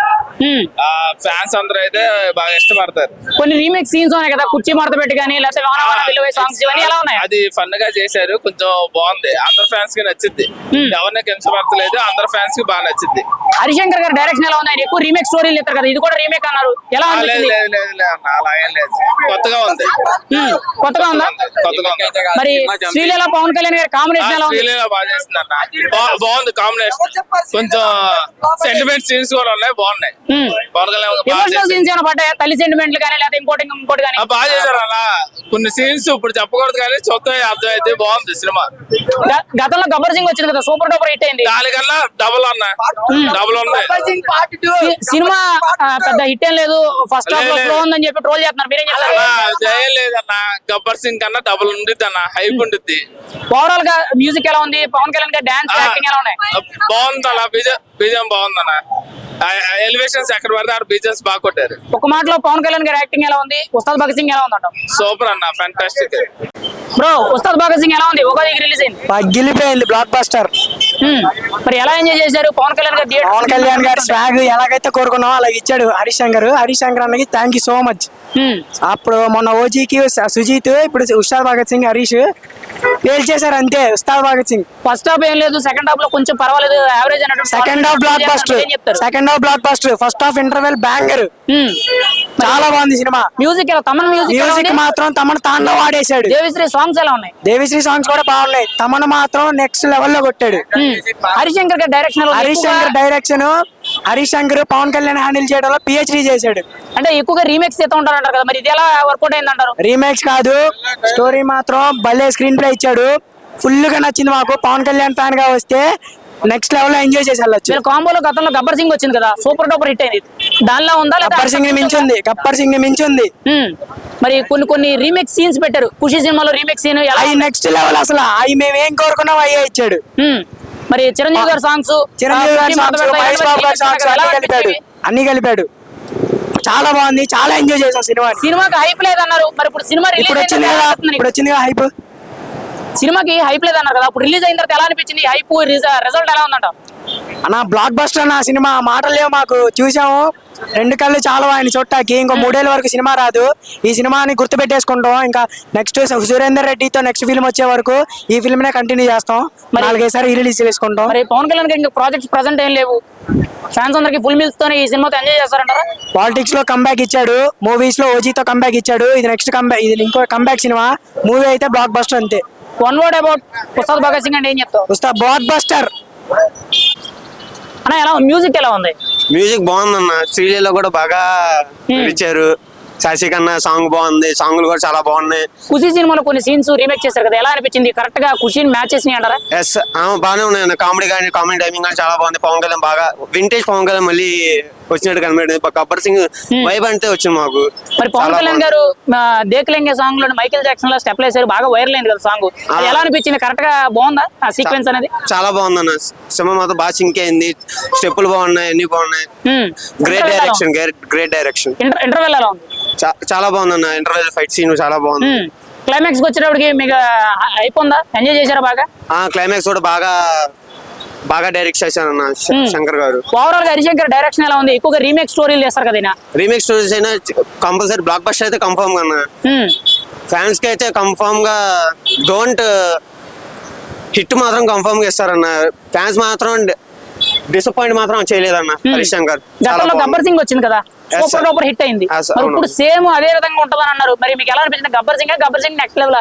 ఆ ఫ్యాన్స్ అందరూ అయితే బాగా ఇష్టపడతారు.
కొన్ని రీమేక్ సీన్స్ ఉన్నాయి కదా, కుర్చీ మడత పెట్టి కానీ లేకపోతే వానవాన విలువై సాంగ్స్ ఇవన్నీ ఎలా ఉన్నాయి?
అది ఫన్ గా చేశారు, కొంచెం బాగుంది, అందరు ఫ్యాన్స్ కి నచ్చింది. ఎవరిని కించపడతలేదు, అందరు ఫ్యాన్స్ కి బాగా నచ్చింది.
హరిశంకర్ గారి డైరెక్షన్ ఎలా ఉంది? ఆయన ఎక్కువ రీమేక్ స్టోరీలు ఇస్తారు కదా, ఇది కూడా రీమేక్ అన్నారు, ఎలా
లేదు
అనిపించింది?
లేదు లేదు లేదు అన్న, అలా ఏం లేదు, కొత్తగా ఉంది.
కొత్తగా ఉందా?
కొత్తగా ఉంది.
మరి శ్రీలీల పవన్ కళ్యాణ్ గారి కాంబినేషన్ ఎలా ఉంది?
శ్రీలీల బాగా చేస్తుంది అన్న, బాగుంది కాంబినేషన్. కొంచెం సెంటిమెంట్ సీన్స్ కూడా ఉన్నాయి, బాగున్నాయి. పవన్ కళ్యాణ్ బాగా
ఎమోషనల్ సీన్స్ ఏమైనా పడ్డాయా? తల్లి సెంటిమెంట్లు కానీ లేదా ఇంకోటి కానీ?
బాగా చేశారు అన్న. కొన్ని సీన్స్ ఇప్పుడు చెప్పకూడదు కానీ చూస్తే అర్థమైతే బాగుంది సినిమా.
గతంలో గబ్బర్ సింగ్ వచ్చింది కదా, సూపర్ డూపర్ హిట్ అయింది.
దానికన్నా డబుల్ అన్న, డబుల్ ఉంది
సినిమా పెద్ద హిట్ ఏం లేదు, ఫస్ట్ హాఫ్ లో స్లో ఉందని చెప్పి ట్రోల్ చేస్తున్నారు, మీరేం చెప్తారు?
ఏం లేదన్న, గబ్బర్ సింగ్ కన్నా డబుల్ ఉండిద్ది అన్న, హైప్ ఉండిద్ది.
ఓవరాల్ గా మ్యూజిక్ ఎలా ఉంది? పవన్ కళ్యాణ్ గారి డాన్స్ యాక్టింగ్ ఎలా ఉన్నాయి?
బాగుంది అన్న, బీజం బాగుంది అన్న. ఎలివేషన్స్ ఎక్కడ పడితే ఆడ బీజమ్స్ బాగా కొట్టారు.
ఒక మాటలో పవన్ కళ్యాణ్ గారి యాక్టింగ్ ఎలా ఉంది? ఉస్తాద్ భగత్ సింగ్ ఎలా ఉందంట?
సూపర్ అన్న, ఫ్యాంటాస్టిక్.
బ్రో, ఉస్తాద్ భగత్ సింగ్ ఎలా ఉంది? ఉగాదికి రిలీజ్ అయింది,
పగిలిపోయింది, బ్లాక్ బస్టర్.
మరి ఎలా ఎంజాయ్ చేశారు? పవన్ కళ్యాణ్ గారి
పవన్ కళ్యాణ్ గారి స్వాగ్ ఎలాగైతే కోరుకున్నామో అలాగే ఇచ్చాడు హరీష్ శంకర్ అన్నకి థ్యాంక్ యూ సో మచ్. అప్పుడు మొన్న ఓజీకి సుజీత్, ఇప్పుడు ఉస్తాద్ భగత్ సింగ్ హరీష్ చేశారు అంతే. ఉస్తాద్ భగత్ సింగ్
ఫస్ట్ హాఫ్ ఏం లేదు, సెకండ్ హాఫ్ లో కొంచెం పర్వాలేదు, యావరేజ్ అన్నట్టు.
Second half block buster, first half interval banger, చాలా బాగుంది సినిమా.
మ్యూజిక్ తమన్
మ్యూజిక్ మాత్రం తమన్ తాండవ ఆడేశాడు.
దేవిశ్రీ సాంగ్స్ ఎలా ఉన్నాయి?
దేవిశ్రీ సాంగ్స్ కూడా బాగున్నాయి, తమన్ మాత్రం నెక్స్ట్ లెవెల్ లో కొట్టాడు.
హరిశంకర్ గారి డైరెక్షన్
హరీష్ శంకర్ పవన్ కళ్యాణ్ హ్యాండిల్ చేయడంలో పిహెచ్డి చేశాడు.
అంటే ఎక్కువగా రీమేక్స్ చేస్తూ ఉంటారంటారు కదా, మరి ఇది ఎలా వర్కౌట్ అయింది అంటారు?
రీమేక్స్ కాదు, స్టోరీ మాత్రం భలే స్క్రీన్ ప్లే ఇచ్చాడు, ఫుల్ గా నచ్చింది మాకు. పవన్ కళ్యాణ్ ఫ్యాన్ గా వస్తే నెక్స్ట్ లెవెల్ లో ఎంజాయ్ చేసి వెళ్ళొచ్చు.
కాంబోలో గతంలో గబ్బర్ సింగ్ వచ్చింది కదా, సూపర్ డూపర్ హిట్ అయింది, దానిలో ఉందా?
గబ్బర్ సింగ్ ని మించింది.
మరి కొన్ని రీమేక్ సీన్స్ పెట్టారు, ఖుషి సినిమాలో రీమేక్ సీన్
నెక్స్ట్ లెవెల్, అసలు అవి మేము ఏం కోరుకున్నాం అయ్యే ఇచ్చాడు.
మరి చిరంజీవి గారి సాంగ్స్,
మహేష్ బాబు గారి సాంగ్స్ అన్ని కలిపాడు, చాలా బాగుంది, చాలా ఎంజాయ్ చేసాం
సినిమాకి హైప్ లేదన్నారు, మరి ఇప్పుడు సినిమా
ఇప్పుడు వచ్చింది హైప్.
సినిమాకి హైప్ లేదన్నారు కదా, అప్పుడు రిలీజ్ అయిన తర్వాత ఎలా అనిపించింది? హైప్ రిజల్ట్ ఎలా ఉందంట?
అన్న బ్లాక్ బస్టర్ అన్న సినిమా, మాటలు లేవు మాకు. చూసాము, 2 కళ్ళు చాలా ఆయన చుట్టాకి. ఇంకో 3 ఏళ్ళ వరకు సినిమా రాదు, ఈ సినిమాని గుర్తు పెట్టేసుకుంటాం. ఇంకా నెక్స్ట్ సురేందర్ రెడ్డితో నెక్స్ట్ ఫిల్మ్ వచ్చే వరకు ఈ ఫిల్మ్ నే కంటిన్యూ చేస్తాం, 4 సారి రిలీజ్ చేసుకుంటాం.
మరి పవన్ కళ్యాణ్ గారి ప్రాజెక్ట్స్ ప్రెసెంట్ ఏం లేవు, ఫ్యాన్స్ అందరికి ఫుల్ మీల్స్ తోనే ఈ సినిమాతో ఎంజాయ్ చేస్తారంటారా?
పాలిటిక్స్ లో కంబ్యాక్ ఇచ్చాడు, మూవీస్ లో ఓజీతో కంబ్యాక్ ఇచ్చాడు, ఇది నెక్స్ట్ కంబ్యాక్, ఇది ఇంకో కంబ్యాక్ సినిమా. మూవీ అయితే బ్లాక్ బస్టర్ అంతే.
One word about Ustaad Bhagat Singh అంటే ఏం చెప్తావు?
ఉస్తాద్ బ్లాక్ బస్టర్
అన్న. ఎలా మ్యూజిక్ ఎలా ఉంది?
మ్యూజిక్ బాగుందన్న, శ్రీలీల కూడా బాగా ఇచ్చారు. శశికన్న సాంగ్ బాగుంది, సాంగ్లు కూడా చాలా బాగున్నాయి.
ఖుషి సినిమాలో కొన్ని సీన్స్ రీమేక్ చేశారు కదా, ఎలా అనిపించింది? కరెక్ట్ గా ఖుషిని మ్యాచ్ చేసినాయి అంటారా?
ఎస్, బాగానే ఉన్నాయి. కామెడీ టైమింగ్ కానీ చాలా బాగుంది. పవన్ కళ్యాణ్ బాగా వింటేజ్ పవన్ కళ్యాణ్ మళ్ళీ వచ్చినట్టు కనబడింది. గబ్బర్ సింగ్ వైబ్ అంటే వచ్చింది మాకు.
మరి పవన్ కళ్యాణ్ గారు దేక్లెంగే సాంగ్ లో మైకేల్ జాక్సన్ లో స్టెప్ వేసారు, బాగా వైరల్ అయింది కదా సాంగ్, ఎలా అనిపించింది? కరెక్ట్ గా బాగుందా ఆ సీక్వెన్స్ అనేది?
చాలా బాగుందన్న, సినిమా మాత్రం బాగా సింక్ అయింది, స్టెప్పులు బాగున్నాయి, అన్ని బాగున్నాయి. Great direction.
ఇంటర్వెల్ ఎలా ఉంది?
చాలా బాగుందన్న, ఇంటర్వెల్ ఫైట్ సీన్ చాలా బాగుంది.
క్లైమాక్స్ వచ్చేటప్పటికి మీకు అయిపోయిందా? ఎంజాయ్ చేశారా బాగా?
క్లైమాక్స్ కూడా బాగా డైరెక్ట్ చేశారన్న శంకర్ గారు.
ఓవరాల్ గా హరిశంకర్ డైరెక్షన్ ఎలా ఉంది? ఎక్కువగా రీమేక్ స్టోరీలు చేస్తారు కదా,
రీమేక్ స్టోరీస్ అయినా కంపల్సరీ బ్లాక్ బస్టర్ అయితే కన్ఫర్మ్ గా అన్న. ఫ్యాన్స్ కి అయితే కన్ఫర్మ్ గా డోంట్ హిట్ మాత్రం కన్ఫర్మ్ గా ఇస్తారన్న. ఫ్యాన్స్ మాత్రం డిసప్పాయింట్ మాత్రం చేయలేదన్న హరిశంకర్.
గతంలో గబ్బర్ సింగ్ వచ్చింది కదా, సూపర్ డూపర్ హిట్ అయింది, మరి ఇప్పుడు సేమ్ అదే విధంగా ఉంటుందని అన్నారు, మరి మీకు ఎలా అనిపించింది? Gabbar Singh next level?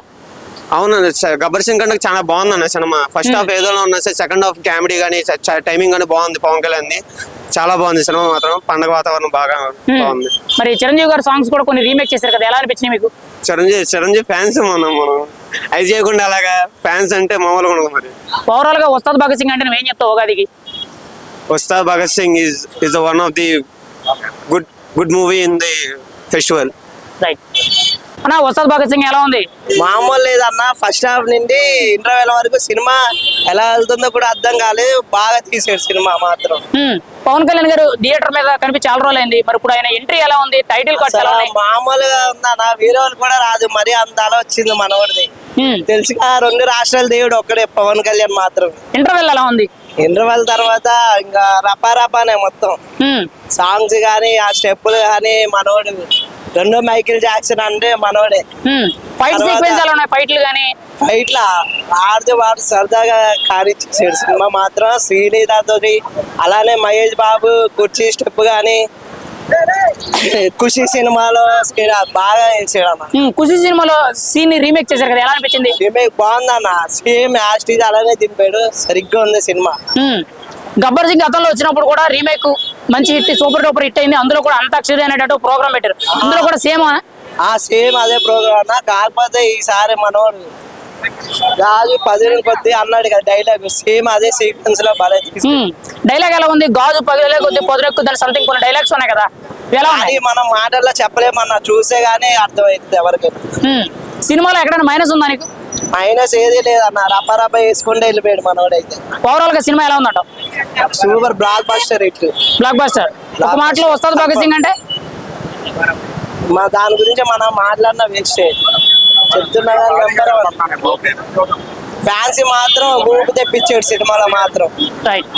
అవునండి, గబ్బర్ సింగ్ కంటే చాలా బాగుందన్న సినిమా. ఫస్ట్ హాఫ్ ఏదో ఉన్నా సరే, సెకండ్ హాఫ్ కామెడీ కానీ టైమింగ్ కానీ బాగుంది. పవన్ కళ్యాణ్ చాలా బాగుంది సినిమా మాత్రం, పండగ వాతావరణం బాగా బాగుంది.
మరి చిరంజీవి గారు సాంగ్స్ కూడా కొన్ని రీమేక్ చేశారు కదా, ఎలా అనిపించింది మీకు?
చిరంజీవి ఫ్యాన్స్ మనం అది చేయకుండా అలాగా ఫ్యాన్స్ అంటే మామూలుగా ఉండదు. మరి
ఓవరాల్ గా ఉస్తాద్ భగత్ సింగ్ అంటే నువ్వేం చెప్తావు ఉగాదికి?
Ustaad Bhagat Singh is one of the good movie in the festival.
Right అన్న, ఉస్తాద్ భగత్ సింగ్ ఎలా ఉంది?
మామూలు లేదన్న, ఫస్ట్ హాఫ్ నుండి ఇంటర్వెల్ వరకు సినిమా ఎలా వెళ్తుందో కూడా అర్థం కాలేదు, బాగా తీసాడు సినిమా మాత్రం.
పవన్ కళ్యాణ్ గారు థియేటర్ మీద కనిపించి చాలా రోజులు అయింది, మరి ఇప్పుడు ఆయన ఎంట్రీ ఎలా ఉంది? టైటిల్ కార్డ్స్ ఎలా ఉన్నాయి?
మామూలుగా ఉందన్న, వేరే వాళ్ళు కూడా రాదు, మరి అంత అలా వచ్చింది మనవాడిది.
తెలుసుగా 2 రాష్ట్రాల దేవుడు ఒక్కడే పవన్ కళ్యాణ్ మాత్రం.
ఇంటర్వెల్ ఎలా ఉంది?
ఇంటర్వెల్ తర్వాత ఇంకా రపారపానే మొత్తం సాంగ్స్ గానీ ఆ స్టెప్పులు గానీ మనోడు. రెండో మైకిల్ జాక్సన్ అంటే మనోడే.
ఫైట్ సీక్వెన్స్ ఎలా ఉన్నాయి? ఫైట్లు కానీ
ఫైట్లా ఆడితే వాడు సరదాగా కానిచ్చేసాడు సినిమా మాత్రం. శ్రీలీలతోటి అలానే మహేష్ బాబు కుర్చీ స్టెప్ గానీ ఖుషి సినిమాలో బాగా వేసాడు అన్న.
ఖుషి సినిమాలో సీన్ ని రీమేక్ చేశారు కదా, ఎలా అనిపించింది?
రీమేక్ బాగుందన్న, సేమ్ యాస్టీజ్ అలానే దింపాడు, సరిగ్గా ఉంది సినిమా.
గబ్బర్ సింగ్ గతంలో వచ్చినప్పుడు కూడా రీమేక్ మంచి హిట్, సూపర్ డూపర్ హిట్ అయింది. అందులో కూడా అంతాక్షరి అనేటట్టు ప్రోగ్రామ్ పెట్టారు, అందులో కూడా సేమ్
సేమ్ అదే ప్రోగ్రామ్ అన్న. కాకపోతే ఈసారి మనోడు గాజు 10 కొద్ది అన్నాడు కదా డైలాగ్, సేమ్ అదే సీక్వెన్స్ లో బాగా.
డైలాగ్ ఎలా ఉంది? గాజు 10 కొద్ది పొదరెక్కు దాని సంథింగ్ కొన్ని డైలాగ్స్ ఉన్నాయి కదా, ఎలా ఉన్నాయి?
మనం మాటల్లో చెప్పలేమన్నా, చూసే గానీ అర్థమవుతుంది ఎవరికి.
సినిమాలో ఎక్కడైనా మైనస్ ఉందా నీకు?
మైనస్ ఏది లేదన్న, రప్ప వేసుకుంటే వెళ్ళిపోయాడు మనోడైతే.
ఓవరాల్ గా సినిమా ఎలా ఉందంట?
Super block buster hit.
Block buster. ఒక మాటలో వస్తాది భగత్ సింగ్ అంటే
దాని గురించి మనం మాట్లాడిన వేస్ట్ చెప్తున్నా. ఫ్యాన్స్ మాత్రం ఊపు తెప్పించాడు సినిమాలో మాత్రం.
రైట్.